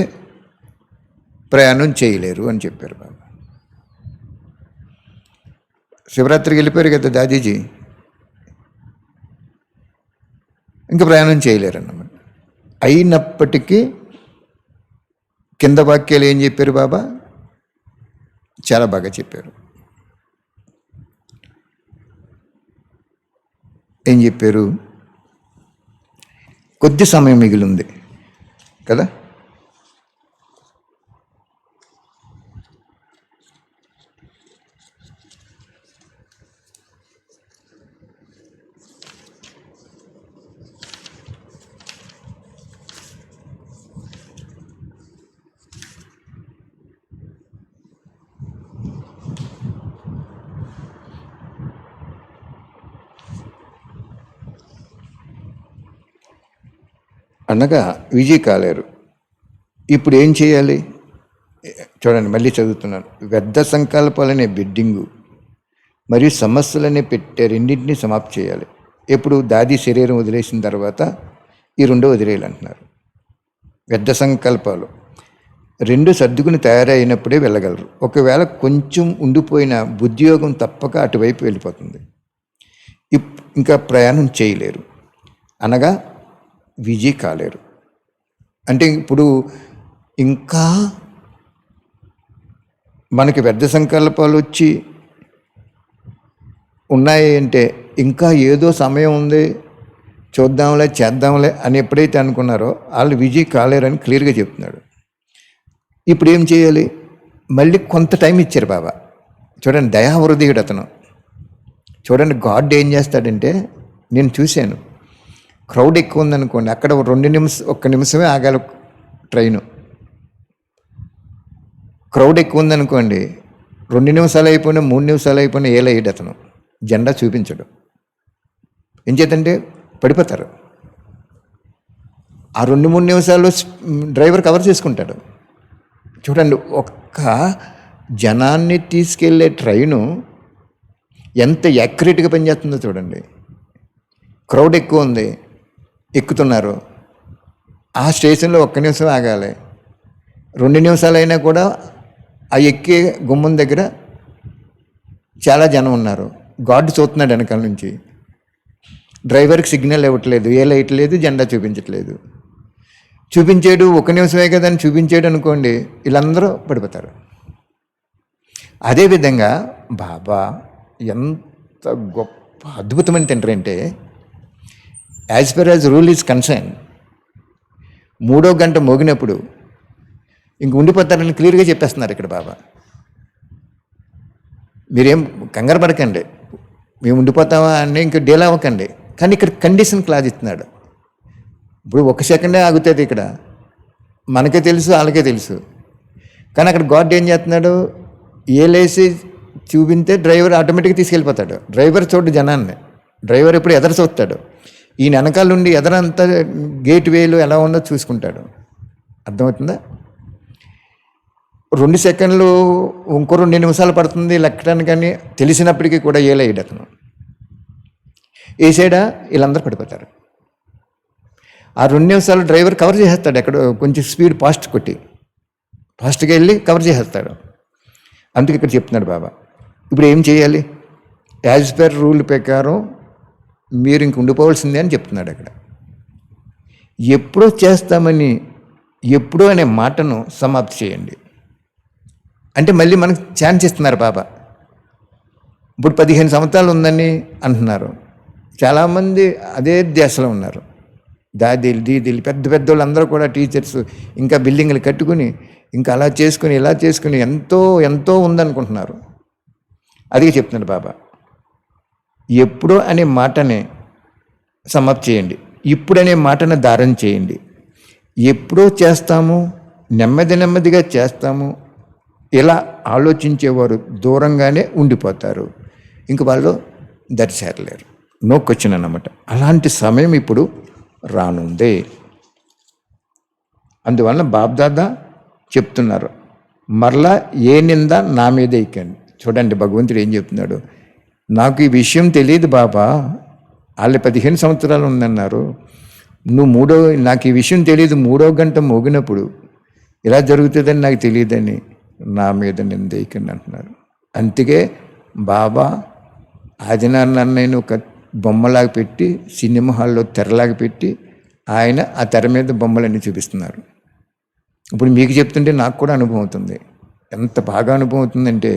ప్రయాణం చేయలేరు అని చెప్పారు బాబా. శివరాత్రికి వెళ్ళిపోయారు కదా దాదీజీ, ఇంకా ప్రయాణం చేయలేరు అన్నమాట. అయినప్పటికీ కింద వాక్యాలు ఏం చెప్పారు బాబా? చాలా బాగా చెప్పారు. ఏం చెప్పారు? కొద్ది సమయం మిగిలి ఉంది కదా, అనగా విజయ్ కాలేరు. ఇప్పుడు ఏం చేయాలి చూడండి, మళ్ళీ చదువుతున్నాను. వ్యర్థ సంకల్పాలనే బిడ్డింగు మరియు సమస్యలనే పెట్టే రెండింటినీ సమాప్తి చేయాలి. ఎప్పుడు దాది శరీరం వదిలేసిన తర్వాత ఈ 2 వదిలేయాలంటున్నారు. వ్యర్థ సంకల్పాలు రెండు సర్దుకుని తయారైనప్పుడే వెళ్ళగలరు. ఒకవేళ కొంచెం ఉండిపోయిన బుద్ధియోగం తప్పక అటువైపు వెళ్ళిపోతుంది. ఇంకా ప్రయాణం చేయలేరు, అనగా విజయ్ కాలేరు. అంటే ఇప్పుడు ఇంకా మనకి పెద్ద సంకల్పాలు వచ్చి ఉన్నాయి అంటే ఇంకా ఏదో సమయం ఉంది, చూద్దాంలే చేద్దాంలే అని ఎప్పుడైతే అనుకున్నారో వాళ్ళు విజయ్ కాలేరని క్లియర్గా చెప్తున్నాడు. ఇప్పుడు ఏం చేయాలి? మళ్ళీ కొంత టైం ఇచ్చారు బాబా. చూడండి, దయాహృదయుడు అతను. చూడండి, గాడ్ ఏం చేస్తాడంటే, నేను చూశాను, క్రౌడ్ ఎక్కువ ఉందనుకోండి, అక్కడ 1 నిమిషమే ఆగాలి ట్రైను. క్రౌడ్ ఎక్కువ ఉందనుకోండి, 2 నిమిషాలు అయిపోయినా 3 నిమిషాలు అయిపోయినా ఏలయ్యాడు అతను, జెండా చూపించడు. ఏం చేద్దంటే పడిపోతారు. ఆ 2-3 నిమిషాల్లో డ్రైవర్ కవర్ చేసుకుంటాడు. చూడండి, ఒక్క జనాన్ని తీసుకెళ్లే ట్రైను ఎంత యాక్యురేట్గా పనిచేస్తుందో చూడండి. క్రౌడ్ ఎక్కువ ఉంది, ఎక్కుతున్నారు, ఆ స్టేషన్లో 1 నిమిషం ఆగాలి. 2 నిమిషాలైనా కూడా ఆ ఎక్కే గుమ్మం దగ్గర చాలా జనం ఉన్నారు. గార్డు చూస్తున్నాడు వెనకాల నుంచి. డ్రైవర్కి సిగ్నల్ ఇవ్వట్లేదు, ఏ లైట్ లేదు, జెండా చూపించట్లేదు. చూపించాడు, 1 నిమిషమే కదా అని చూపించాడు అనుకోండి, వీళ్ళందరూ పడిపోతారు. అదేవిధంగా బాబా ఎంత గొప్ప అద్భుతమైన తండ్రి అంటే, as per as rule is concern, 3వ గంట మోగినప్పుడు ఇంక ఉండిపోతారని క్లియర్గా చెప్పేస్తున్నారు ఇక్కడ బాబా. మీరేం కంగారు పడకండి, మేము ఉండిపోతామా అని ఇంక డీల్ అవ్వకండి. కానీ ఇక్కడ కండిషన్ క్లాజ్ ఇస్తున్నాడు. ఇప్పుడు 1 సెకండే ఆగుతుంది. ఇక్కడ మనకే తెలుసు, వాళ్ళకే తెలుసు. కానీ అక్కడ గాడ్ ఏం చేస్తున్నాడు, ఏలేసి చూపితే డ్రైవర్ ఆటోమేటిక్గా తీసుకెళ్ళిపోతాడు. డ్రైవర్ చూడు జనాన్ని, డ్రైవర్ ఎప్పుడు ఎదర చూస్తాడు, ఈయన వెనకాల నుండి ఎదరంతా గేట్ వేలు ఎలా ఉందో చూసుకుంటాడు. అర్థమవుతుందా? 2 సెకండ్లు ఇంకో 2 నిమిషాలు పడుతుంది లెక్కడానికి, కానీ తెలిసినప్పటికీ కూడా ఏలేయడు అతను. వేసాడా, వీళ్ళందరూ పడిపోతారు. ఆ 2 నిమిషాలు డ్రైవర్ కవర్ చేసేస్తాడు. ఎక్కడ కొంచెం స్పీడ్ ఫాస్ట్గా వెళ్ళి కవర్ చేసేస్తాడు. అందుకే ఇక్కడ చెప్తున్నాడు బాబా, ఇప్పుడు ఏం చేయాలి? యాజ్ పర్ రూల్ ప్రకారం మీరు ఇంక ఉండిపోవాల్సిందే అని చెప్తున్నాడు అక్కడ. ఎప్పుడో చేస్తామని, ఎప్పుడో అనే మాటను సమాప్తి చేయండి. అంటే మళ్ళీ మనకు ఛాన్స్ ఇస్తున్నారు బాబా. ఇప్పుడు 15 సంవత్సరాలు ఉందని అంటున్నారు. చాలామంది అదే ధ్యాసలో ఉన్నారు. దీదిలు పెద్ద వాళ్ళందరూ కూడా టీచర్స్ ఇంకా బిల్డింగ్లు కట్టుకుని ఇంకా అలా చేసుకుని ఇలా చేసుకుని ఎంతో ఎంతో ఉందనుకుంటున్నారు. అదే చెప్తున్నాడు బాబా, ఎప్పుడో అనే మాటనే సమాప్తి చేయండి, ఇప్పుడనే మాటను ధారణ చేయండి. ఎప్పుడో చేస్తాము, నెమ్మదిగా చేస్తాము, ఇలా ఆలోచించేవారు దూరంగానే ఉండిపోతారు. ఇంక వాళ్ళు దరిచేరలేరు. నో క్వశ్చన్ అన్నమాట. అలాంటి సమయం ఇప్పుడు రానుంది. అందువలన బాబ్దాదా చెప్తున్నారు, మరలా ఏ నింద నా మీదే ఎక్కండి. చూడండి, భగవంతుడు ఏం చెప్తున్నాడు, నాకు ఈ విషయం తెలియదు బాబా, వాళ్ళు 15 సంవత్సరాలు ఉందన్నారు, నాకు ఈ విషయం తెలియదు, 3వ గంట మోగినప్పుడు ఇలా జరుగుతుందని నాకు తెలియదని నా మీద నింద ఎక్కండి అంటున్నారు. అందుకే బాబా ఆదినారాయణ ఒక బొమ్మలాగా పెట్టి, సినిమా హాల్లో తెరలాగా పెట్టి, ఆయన ఆ తెర మీద బొమ్మలన్నీ చూపిస్తున్నారు. ఇప్పుడు మీకు చెప్తుంటే నాకు కూడా అనుభవం అవుతుంది. ఎంత బాగా అనుభవం అవుతుందంటే,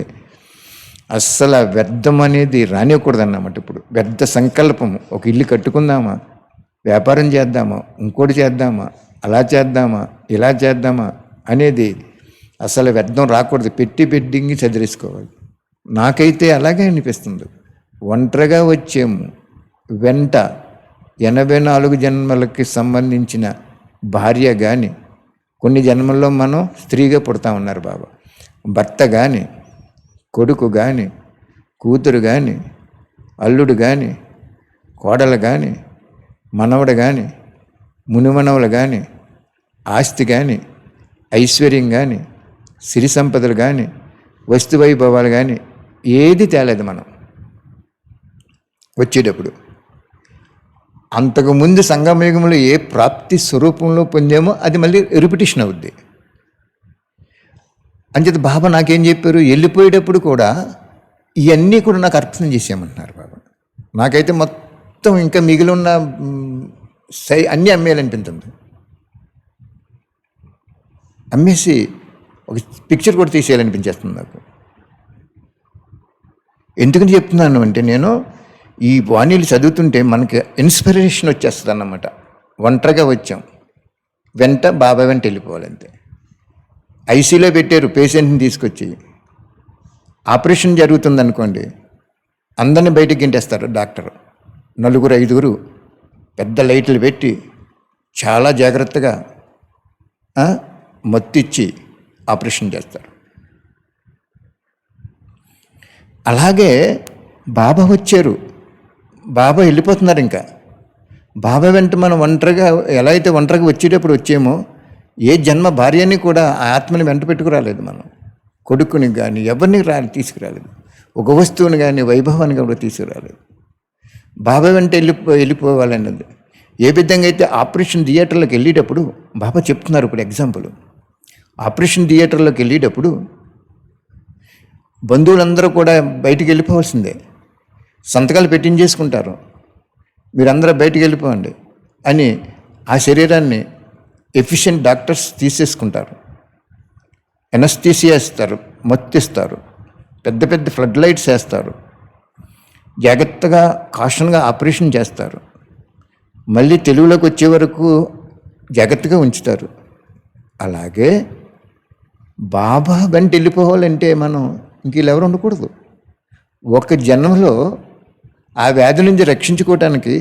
అస్సలు వ్యర్థం అనేది రానివ్వకూడదన్నమాట. ఇప్పుడు వ్యర్థ సంకల్పం, ఒక ఇల్లు కట్టుకుందామా, వ్యాపారం చేద్దామా, ఇంకోటి చేద్దామా, అలా చేద్దామా, ఇలా చేద్దామా అనేది అసలు వ్యర్థం రాకూడదు. పెట్టి చదిరేసుకోవాలి. నాకైతే అలాగే అనిపిస్తుంది. ఒంటరిగా వచ్చాము, వెంట 84 జన్మలకి సంబంధించిన భార్య కానీ, కొన్ని జన్మల్లో మనం స్త్రీగా పుడతా ఉన్నారు బాబా, భర్త కానీ, కొడుకు కానీ, కూతురు కానీ, అల్లుడు కానీ, కోడలు కానీ, మనవడు కానీ, మునిమనవలు కానీ, ఆస్తి కానీ, ఐశ్వర్యం కానీ, సిరి సంపదలు కానీ, వస్తు వైభవాలు కానీ ఏది తేలేదు మనం వచ్చేటప్పుడు. అంతకుముందు సంగమయుగంలో ఏ ప్రాప్తి స్వరూపంలో పొందామో అది మళ్ళీ రిపిటేషన్ అవుద్ది. అంచేత బాబా నాకేం చెప్పారు, వెళ్ళిపోయేటప్పుడు కూడా ఇవన్నీ కూడా నాకు అర్పణ చేసేయమంటున్నారు బాబా. నాకైతే మొత్తం ఇంకా మిగిలి ఉన్న అన్నీ అమ్మేయాలనిపించింది. అమ్మేసి ఒక పిక్చర్ కూడా తీసేయాలనిపించేస్తుంది నాకు. ఎందుకని చెప్తున్నాను అంటే, నేను ఈ వాణీలు చదువుతుంటే మనకి ఇన్స్పిరేషన్ వచ్చేస్తుంది అన్నమాట. ఒంటరిగా వచ్చాం, వెంట బాబా వెంట వెళ్ళిపోవాలంతే. ఐసీలో పెట్టారు పేషెంట్ని తీసుకొచ్చి, ఆపరేషన్ జరుగుతుంది అనుకోండి, అందరిని బయటికి గింటేస్తారు డాక్టర్. 4-5 పెద్ద లైట్లు పెట్టి చాలా జాగ్రత్తగా మత్తిచ్చి ఆపరేషన్ చేస్తారు. అలాగే బాబా వచ్చారు, బాబా వెళ్ళిపోతున్నారు. ఇంకా బాబా వెంట మనం ఒంటరిగా ఎలా అయితే ఒంటరిగా వచ్చేటప్పుడు వచ్చేమో, ఏ జన్మ భార్యని కూడా ఆ ఆత్మని వెంట పెట్టుకురాలేదు మనం. కొడుకుని కానీ ఎవరిని తీసుకురాలేదు. ఒక వస్తువుని కానీ వైభవాన్ని కూడా తీసుకురాలేదు. బాబా వెంట వెళ్ళిపోవాలన్నది. ఏ విధంగా అయితే ఆపరేషన్ థియేటర్లోకి వెళ్ళేటప్పుడు బాబా చెప్తున్నారు. ఇప్పుడు ఎగ్జాంపుల్, ఆపరేషన్ థియేటర్లోకి వెళ్ళేటప్పుడు బంధువులందరూ కూడా బయటికి వెళ్ళిపోవాల్సిందే. సంతకాలు పెట్టించేసుకుంటారు, మీరందరూ బయటికి వెళ్ళిపోండి అని. ఆ శరీరాన్ని ఎఫిషియెంట్ డాక్టర్స్ తీసేసుకుంటారు, ఎనస్థీసియా ఇస్తారు, మత్తిస్తారు, పెద్ద పెద్ద ఫ్లడ్ లైట్స్ వేస్తారు, జాగ్రత్తగా కాషన్గా ఆపరేషన్ చేస్తారు. మళ్ళీ తెలుగులోకి వచ్చే వరకు జాగ్రత్తగా ఉంచుతారు. అలాగే బాబా వెంట వెళ్ళిపోవాలంటే మనం ఇంక వీళ్ళెవరు ఉండకూడదు. ఒక జన్మలో ఆ వ్యాధి నుంచి రక్షించుకోవటానికి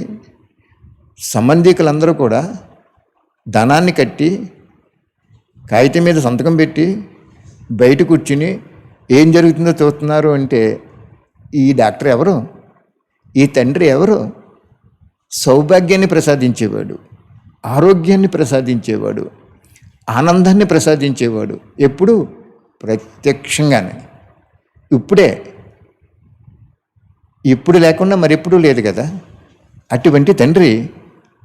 సంబంధికులందరూ కూడా ధనాన్ని కట్టి కాగితం మీద సంతకం పెట్టి బయట కూర్చుని ఏం జరుగుతుందో చూస్తున్నారు అంటే, ఈ డాక్టర్ ఎవరు, ఈ తండ్రి ఎవరు? సౌభాగ్యాన్ని ప్రసాదించేవాడు, ఆరోగ్యాన్ని ప్రసాదించేవాడు, ఆనందాన్ని ప్రసాదించేవాడు. ఎప్పుడు? ప్రత్యక్షంగానే. ఇప్పుడే, ఇప్పుడు లేకుండా మరెప్పుడూ లేదు కదా. అటువంటి తండ్రి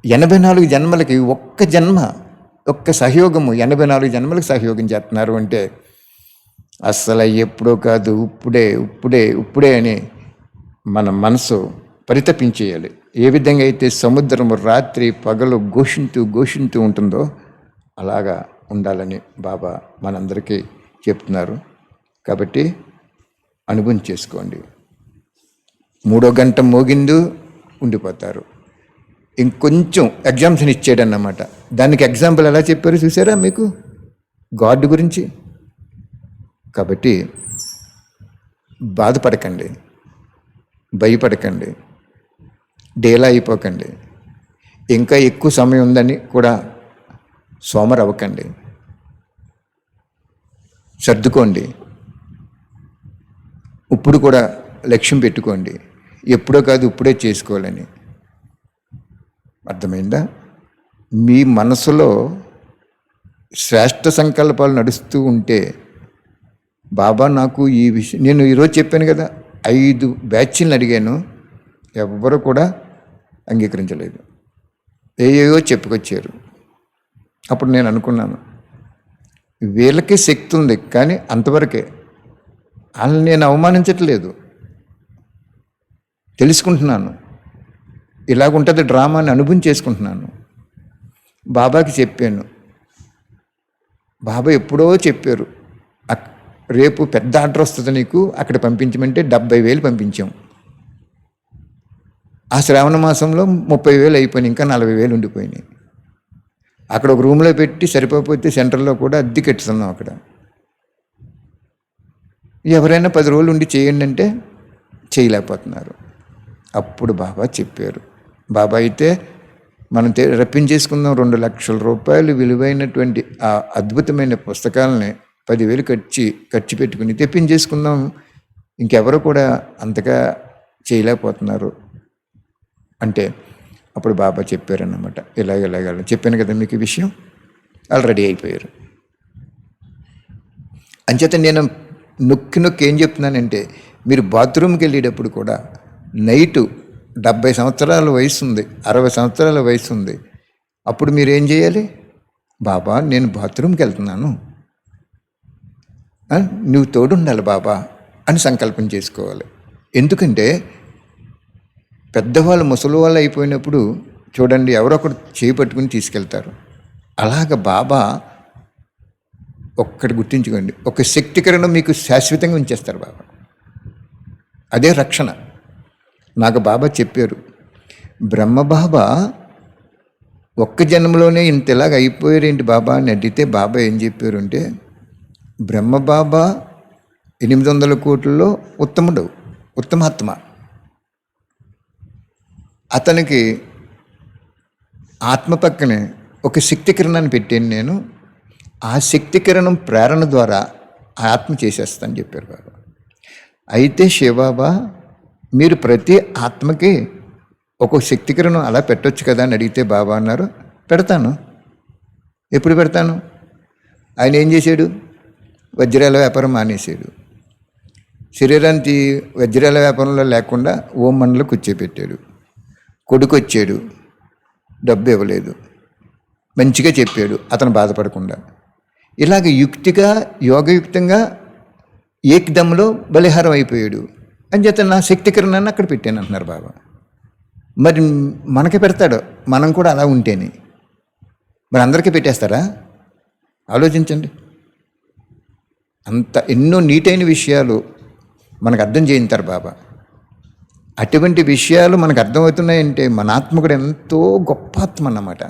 84 జన్మలకి ఒక్క జన్మ, ఒక్క సహయోగము 84 జన్మలకు సహయోగం చేస్తున్నారు అంటే అస్సలు ఎప్పుడో కాదు, ఇప్పుడే ఇప్పుడే ఇప్పుడే అని మన మనసు పరితపించేయాలి. ఏ విధంగా అయితే సముద్రము రాత్రి పగలు ఘోషింతూ ఉంటుందో అలాగా ఉండాలని బాబా మనందరికీ చెప్తున్నారు. కాబట్టి అనుభవం చేసుకోండి. 3వ గంట మోగిందు ఉండిపోతారు. ఇంకొంచెం ఎగ్జామ్షన్ ఇచ్చాడన్నమాట. దానికి ఎగ్జాంపుల్ ఎలా చెప్పారు చూసారా మీకు, గాడ్ గురించి. కాబట్టి బాధపడకండి, భయపడకండి, డేలా అయిపోకండి, ఇంకా ఎక్కువ సమయం ఉందని కూడా సోమరవ్వకండి. సర్దుకోండి. ఇప్పుడు కూడా లక్ష్యం పెట్టుకోండి, ఎప్పుడో కాదు ఇప్పుడే చేసుకోవాలని. అర్థమైందా? మీ మనసులో శ్రేష్ఠ సంకల్పాలు నడుస్తూ ఉంటే, బాబా నాకు ఈ విషయం, నేను ఈరోజు చెప్పాను కదా, 5 బ్యాచ్లను అడిగాను, ఎవ్వరు కూడా అంగీకరించలేదు. ఏయో చెప్పుకొచ్చారు. అప్పుడు నేను అనుకున్నాను, వీళ్ళకి శక్తి ఉంది కానీ అంతవరకే. వాళ్ళని నేను అవమానించట్లేదు, తెలుసుకుంటున్నాను. ఇలాగుంటుంది డ్రామా అని అనుభవం చేసుకుంటున్నాను. బాబాకి చెప్పాను. బాబా ఎప్పుడో చెప్పారు, రేపు పెద్ద ఆర్డర్ వస్తుంది నీకు, అక్కడ పంపించమంటే 70,000 పంపించాం. ఆ శ్రావణ మాసంలో 30,000 అయిపోయినాయి, ఇంకా 40,000 ఉండిపోయినాయి. అక్కడ ఒక రూమ్లో పెట్టి సరిపోతే సెంటర్లో కూడా అద్దె కట్టుతున్నాం. అక్కడ ఎవరైనా 10 రోజులు ఉండి చేయండి అంటే చేయలేకపోతున్నారు. అప్పుడు బాబా చెప్పారు, బాబా అయితే మనం రప్పించేసుకుందాం 2 లక్షల రూపాయలు విలువైనటువంటి ఆ అద్భుతమైన పుస్తకాలని 10,000 ఖర్చు పెట్టుకుని తెప్పించేసుకుందాం, ఇంకెవరు కూడా అంతగా చేయలేకపోతున్నారు అంటే అప్పుడు బాబా చెప్పారన్నమాట, ఇలాగ చెప్పాను కదా మీకు ఈ విషయం. ఆల్రెడీ అయిపోయారు. అంచేత నేను నొక్కి ఏం చెప్తున్నానంటే, మీరు బాత్రూమ్కి వెళ్ళేటప్పుడు కూడా నైటు 70 సంవత్సరాల వయసు ఉంది, 60 సంవత్సరాల వయసు ఉంది, అప్పుడు మీరు ఏం చేయాలి? బాబా నేను బాత్రూమ్కి వెళ్తున్నాను, నువ్వు తోడుండాలి బాబా అని సంకల్పం చేసుకోవాలి. ఎందుకంటే పెద్దవాళ్ళు ముసలి వాళ్ళు అయిపోయినప్పుడు చూడండి, ఎవరొకరు చేయి పట్టుకుని తీసుకెళ్తారు. అలాగ బాబా ఒక్కటి గుర్తుంచుకోండి, ఒక శక్తికరణ మీకు శాశ్వతంగా ఉంచేస్తారు బాబా. అదే రక్షణ. నాకు బాబా చెప్పారు, బ్రహ్మబాబా ఒక్క జన్మలోనే ఇంతలాగా అయిపోయారేంటి బాబా అని అడిగితే బాబా ఏం చెప్పారు అంటే, బ్రహ్మబాబా 800 కోట్లలో ఉత్తముడు, ఉత్తమాత్మ. అతనికి ఆత్మ పక్కనే ఒక శక్తి కిరణాన్ని పెట్టాను నేను. ఆ శక్తి కిరణం ప్రేరణ ద్వారా ఆ ఆత్మ చేసేస్తాను చెప్పారు బాబా. అయితే శివబాబా, మీరు ప్రతి ఆత్మకి ఒక శక్తి కిరణం అలా పెట్టొచ్చు కదా అని అడిగితే బాబా అన్నారు, పెడతాను. ఎప్పుడు పెడతాను? ఆయన ఏం చేశాడు? వజ్రాల వ్యాపారం మానేశాడు. శరీరానికి వజ్రాల వ్యాపారంలో లేకుండా ఓం మండలో కూర్చోపెట్టాడు. కొడుకు వచ్చాడు, డబ్బు ఇవ్వలేదు, మంచిగా చెప్పాడు అతను బాధపడకుండా. ఇలాగ యుక్తిగా యోగయుక్తంగా ఏకదమ్ములో బలిహారం అయిపోయాడు అని చెప్పి నా శక్తి కిరణాన్ని అక్కడ పెట్టాను అంటున్నారు బాబా. మరి మనకి పెడతాడు, మనం కూడా అలా ఉంటేనే. మరి అందరికీ పెట్టేస్తారా? ఆలోచించండి. అంత ఎన్నో నీటైన విషయాలు మనకు అర్థం చేయించారు బాబా. అటువంటి విషయాలు మనకు అర్థమవుతున్నాయంటే మన ఆత్మ కూడా ఎంతో గొప్ప ఆత్మ అన్నమాట.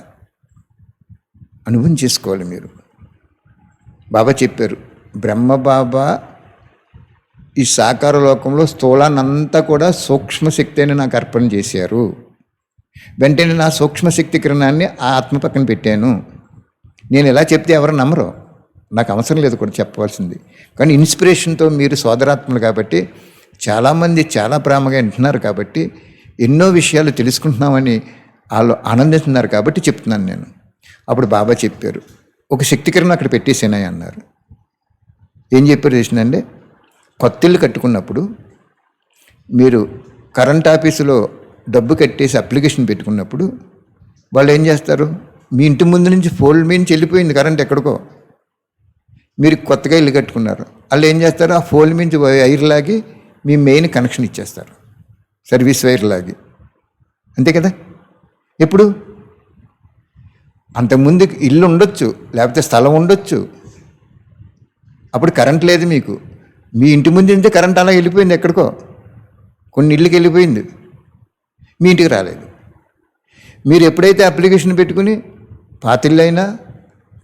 అనుభవం చేసుకోవాలి మీరు. బాబా చెప్పారు, బ్రహ్మబాబా ఈ సాకార లోకంలో స్థూలాన్నంతా కూడా సూక్ష్మశక్తి అని నాకు అర్పణ చేశారు. వెంటనే నా సూక్ష్మశక్తి కిరణాన్ని ఆ ఆత్మ పక్కన పెట్టాను. నేను ఎలా చెప్తే ఎవరు నమ్మరు, నాకు అవసరం లేదు కూడా చెప్పవలసింది. కానీ ఇన్స్పిరేషన్తో మీరు సోదరాత్మలు కాబట్టి చాలామంది చాలా ప్రేమగా వింటున్నారు కాబట్టి ఎన్నో విషయాలు తెలుసుకుంటున్నామని వాళ్ళు ఆనందిస్తున్నారు కాబట్టి చెప్తున్నాను నేను. అప్పుడు బాబా చెప్పారు, ఒక శక్తి కిరణం అక్కడ పెట్టేసేనాయి అన్నారు. ఏం చెప్పారు చేసిందంటే, కొత్త ఇల్లు కట్టుకున్నప్పుడు మీరు కరెంట్ ఆఫీసులో డబ్బు కట్టేసి అప్లికేషన్ పెట్టుకున్నప్పుడు వాళ్ళు ఏం చేస్తారు, మీ ఇంటి ముందు నుంచి ఫోల్డ్ మీద వెళ్ళిపోయింది కరెంట్ ఎక్కడికో, మీరు కొత్తగా ఇల్లు కట్టుకున్నారు, వాళ్ళు ఏం చేస్తారు, ఆ ఫోల్డ్ మీద వైర్ లాగి మీ మెయిన్ కనెక్షన్ ఇచ్చేస్తారు, సర్వీస్ వైర్ లాగి. అంతే కదా? ఎప్పుడు అంతకుముందు ఇల్లు ఉండొచ్చు, లేకపోతే స్థలం ఉండొచ్చు, అప్పుడు కరెంట్ లేదు మీకు. మీ ఇంటి ముందు ఉంటే కరెంట్ అలా వెళ్ళిపోయింది ఎక్కడికో, కొన్ని ఇళ్ళకి వెళ్ళిపోయింది, మీ ఇంటికి రాలేదు. మీరు ఎప్పుడైతే అప్లికేషన్ పెట్టుకుని పాత ఇల్లు అయినా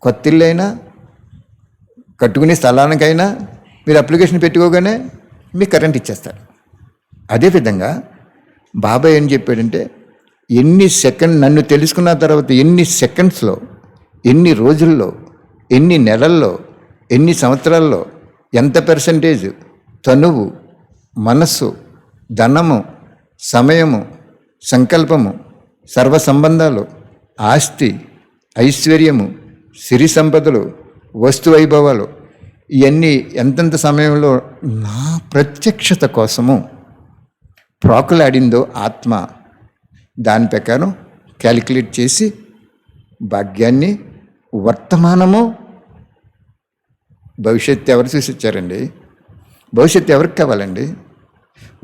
కొత్త ఇల్లు అయినా కట్టుకునే స్థలానికైనా మీరు అప్లికేషన్ పెట్టుకోగానే మీకు కరెంట్ ఇచ్చేస్తారు. అదేవిధంగా బాబా ఏం చెప్పాడంటే, నన్ను తెలుసుకున్న తర్వాత ఎన్ని సెకండ్స్లో, ఎన్ని రోజుల్లో, ఎన్ని నెలల్లో, ఎన్ని సంవత్సరాల్లో ఎంత పర్సంటేజ్ తనువు, మనస్సు, ధనము, సమయము, సంకల్పము, సర్వ సంబంధాలు, ఆస్తి, ఐశ్వర్యము, సిరి సంపదలు, వస్తు వైభవాలు, ఇవన్నీ ఎంతెంత సమయంలో నా ప్రత్యక్షత కోసము ప్రాకులాడిందో ఆత్మ, దాని ప్రకారం క్యాలిక్యులేట్ చేసి భాగ్యాన్ని, వర్తమానము, భవిష్యత్తు ఎవరు చూసి ఇచ్చారండి? భవిష్యత్తు ఎవరికి కావాలండి?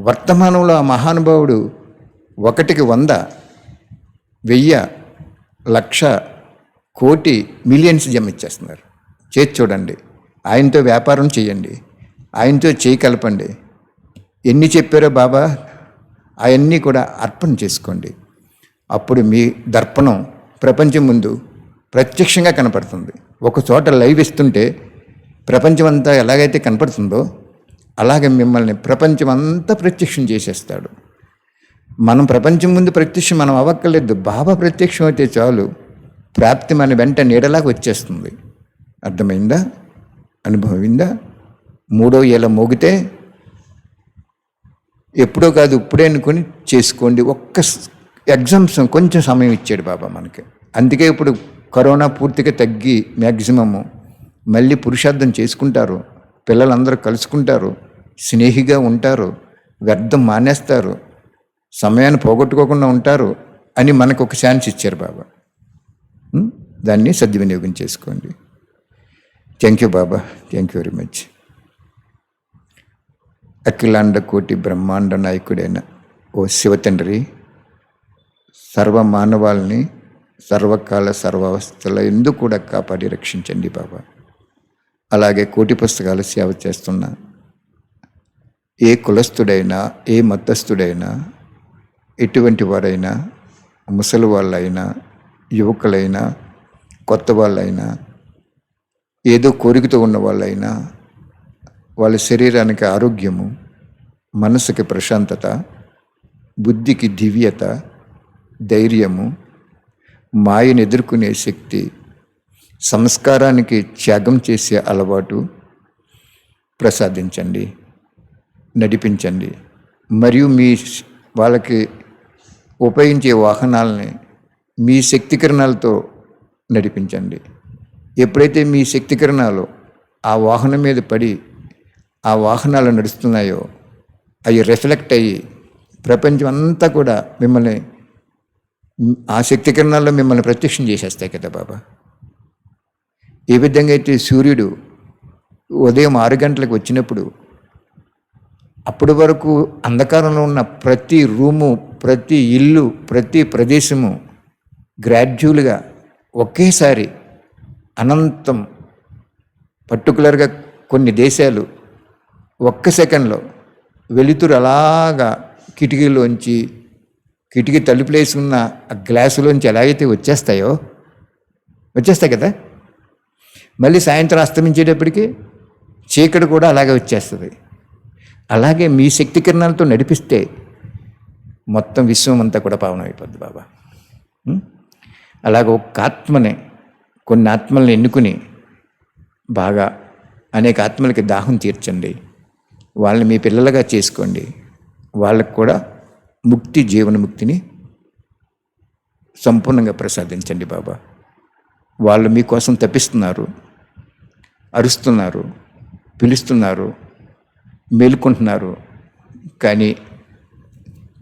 వర్తమానంలో ఆ మహానుభావుడు 1కి 100, 1000, 1,00,000, కోటి, మిలియన్స్ జమ ఇచ్చేస్తున్నారు. చేసి చూడండి, ఆయనతో వ్యాపారం చేయండి, ఆయనతో చేయి కలపండి. ఎన్ని చెప్పారో బాబా అవన్నీ కూడా అర్పణ చేసుకోండి. అప్పుడు మీ దర్పణం ప్రపంచం ముందు ప్రత్యక్షంగా కనపడుతుంది. ఒక చోట లైవ్ ఇస్తుంటే ప్రపంచం అంతా ఎలాగైతే కనపడుతుందో అలాగే మిమ్మల్ని ప్రపంచం అంతా ప్రత్యక్షం చేసేస్తాడు. మనం ప్రపంచం ముందు ప్రత్యక్షం మనం అవ్వక్కర్లేదు, బాబా ప్రత్యక్షం అయితే చాలు, ప్రాప్తి మన వెంట నీడలాగా వచ్చేస్తుంది. అర్థమైందా? అనుభవమైందా? 3వ ఏళ్ళ మోగితే ఎప్పుడో కాదు ఇప్పుడే అనుకొని చేసుకోండి. ఒక్క ఎగ్జామ్స్ కొంచెం సమయం ఇచ్చాడు బాబా మనకి. అందుకే ఇప్పుడు కరోనా పూర్తిగా తగ్గి మ్యాక్సిమము మళ్ళీ పురుషార్థం చేసుకుంటారు, పిల్లలందరూ కలుసుకుంటారు, స్నేహిగా ఉంటారు, వ్యర్థం మానేస్తారు, సమయాన్ని పోగొట్టుకోకుండా ఉంటారు అని మనకు ఒక ఛాన్స్ ఇచ్చారు బాబా. దాన్ని సద్వినియోగం చేసుకోండి. Thank you Baba, thank you very much. అఖిలాండ కోటి బ్రహ్మాండ నాయకుడైన ఓ శివతండ్రి, సర్వ మానవాల్ని సర్వకాల సర్వావస్థల ఎందుకు కూడా కాపాడి రక్షించండి బాబా. అలాగే కోటి పుస్తకాల సేవ చేస్తున్న ఏ కులస్థుడైనా, ఏ మతస్థుడైనా, ఎటువంటి వారైనా, ముసలి వాళ్ళైనా, యువకులైనా, కొత్త వాళ్ళైనా, ఏదో కోరికతో ఉన్న వాళ్ళైనా, వాళ్ళ శరీరానికి ఆరోగ్యము, మనసుకి ప్రశాంతత, బుద్ధికి దివ్యత, ధైర్యము, మాయను ఎదుర్కొనే శక్తి, సంస్కారానికి త్యాగం చేసే అలవాటు ప్రసాదించండి, నడిపించండి. మరియు మీ వాళ్ళకి ఉపయోగించే వాహనాలని మీ శక్తికిరణాలతో నడిపించండి. ఎప్పుడైతే మీ శక్తికిరణాలు ఆ వాహనం మీద పడి ఆ వాహనాలు నడుస్తున్నాయో అవి రిఫ్లెక్ట్ అయ్యి ప్రపంచం అంతా కూడా మిమ్మల్ని ఆ శక్తికిరణాల్లో మిమ్మల్ని ప్రత్యక్షం చేసేస్తాయి కదా బాబా. ఏ విధంగా అయితే సూర్యుడు ఉదయం 6 గంటలకు వచ్చినప్పుడు అప్పటి వరకు అంధకారంలో ఉన్న ప్రతి రూము, ప్రతి ఇల్లు, ప్రతి ప్రదేశము గ్రాడ్యువల్గా ఒకేసారి అనంతం, పర్టికులర్గా కొన్ని దేశాలు ఒక్క సెకండ్లో వెలుతురు అలాగా కిటికీ తలుపులు వేసుకున్న ఆ గ్లాసులోంచి ఎలాగైతే వచ్చేస్తాయి కదా. మళ్ళీ సాయంత్రం అస్తమించేటప్పటికి చీకటి కూడా అలాగే వచ్చేస్తుంది. అలాగే మీ శక్తి కిరణాలతో నడిపిస్తే మొత్తం విశ్వం అంతా కూడా పావనం అయిపోద్ది బాబా. అలాగే కొన్ని ఆత్మల్ని ఎన్నుకుని బాగా అనేక ఆత్మలకి దాహం తీర్చండి. వాళ్ళని మీ పిల్లలుగా చేసుకోండి. వాళ్ళకు కూడా జీవనముక్తిని సంపూర్ణంగా ప్రసాదించండి బాబా. వాళ్ళు మీకోసం తప్పిస్తున్నారు, అరుస్తున్నారు, పిలుస్తున్నారు, మేలుకుంటున్నారు, కానీ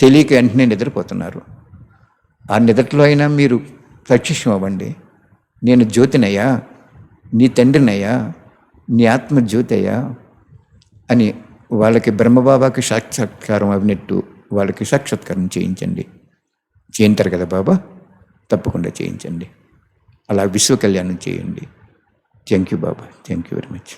తెలియక వెంటనే నిద్రపోతున్నారు. ఆ నిద్రలో అయినా మీరు ప్రత్యక్షం అవ్వండి. నేను జ్యోతినయ్యా, నీ తండ్రినయ్యా, నీ ఆత్మ జ్యోతి అయ్యా అని వాళ్ళకి బ్రహ్మబాబాకి సాక్షాత్కారం అవినట్టు వాళ్ళకి సాక్షాత్కారం చేయించండి. చేయింటారు కదా బాబా, తప్పకుండా చేయించండి. అలా విశ్వ కళ్యాణం చేయండి. Thank you Baba, thank you very much.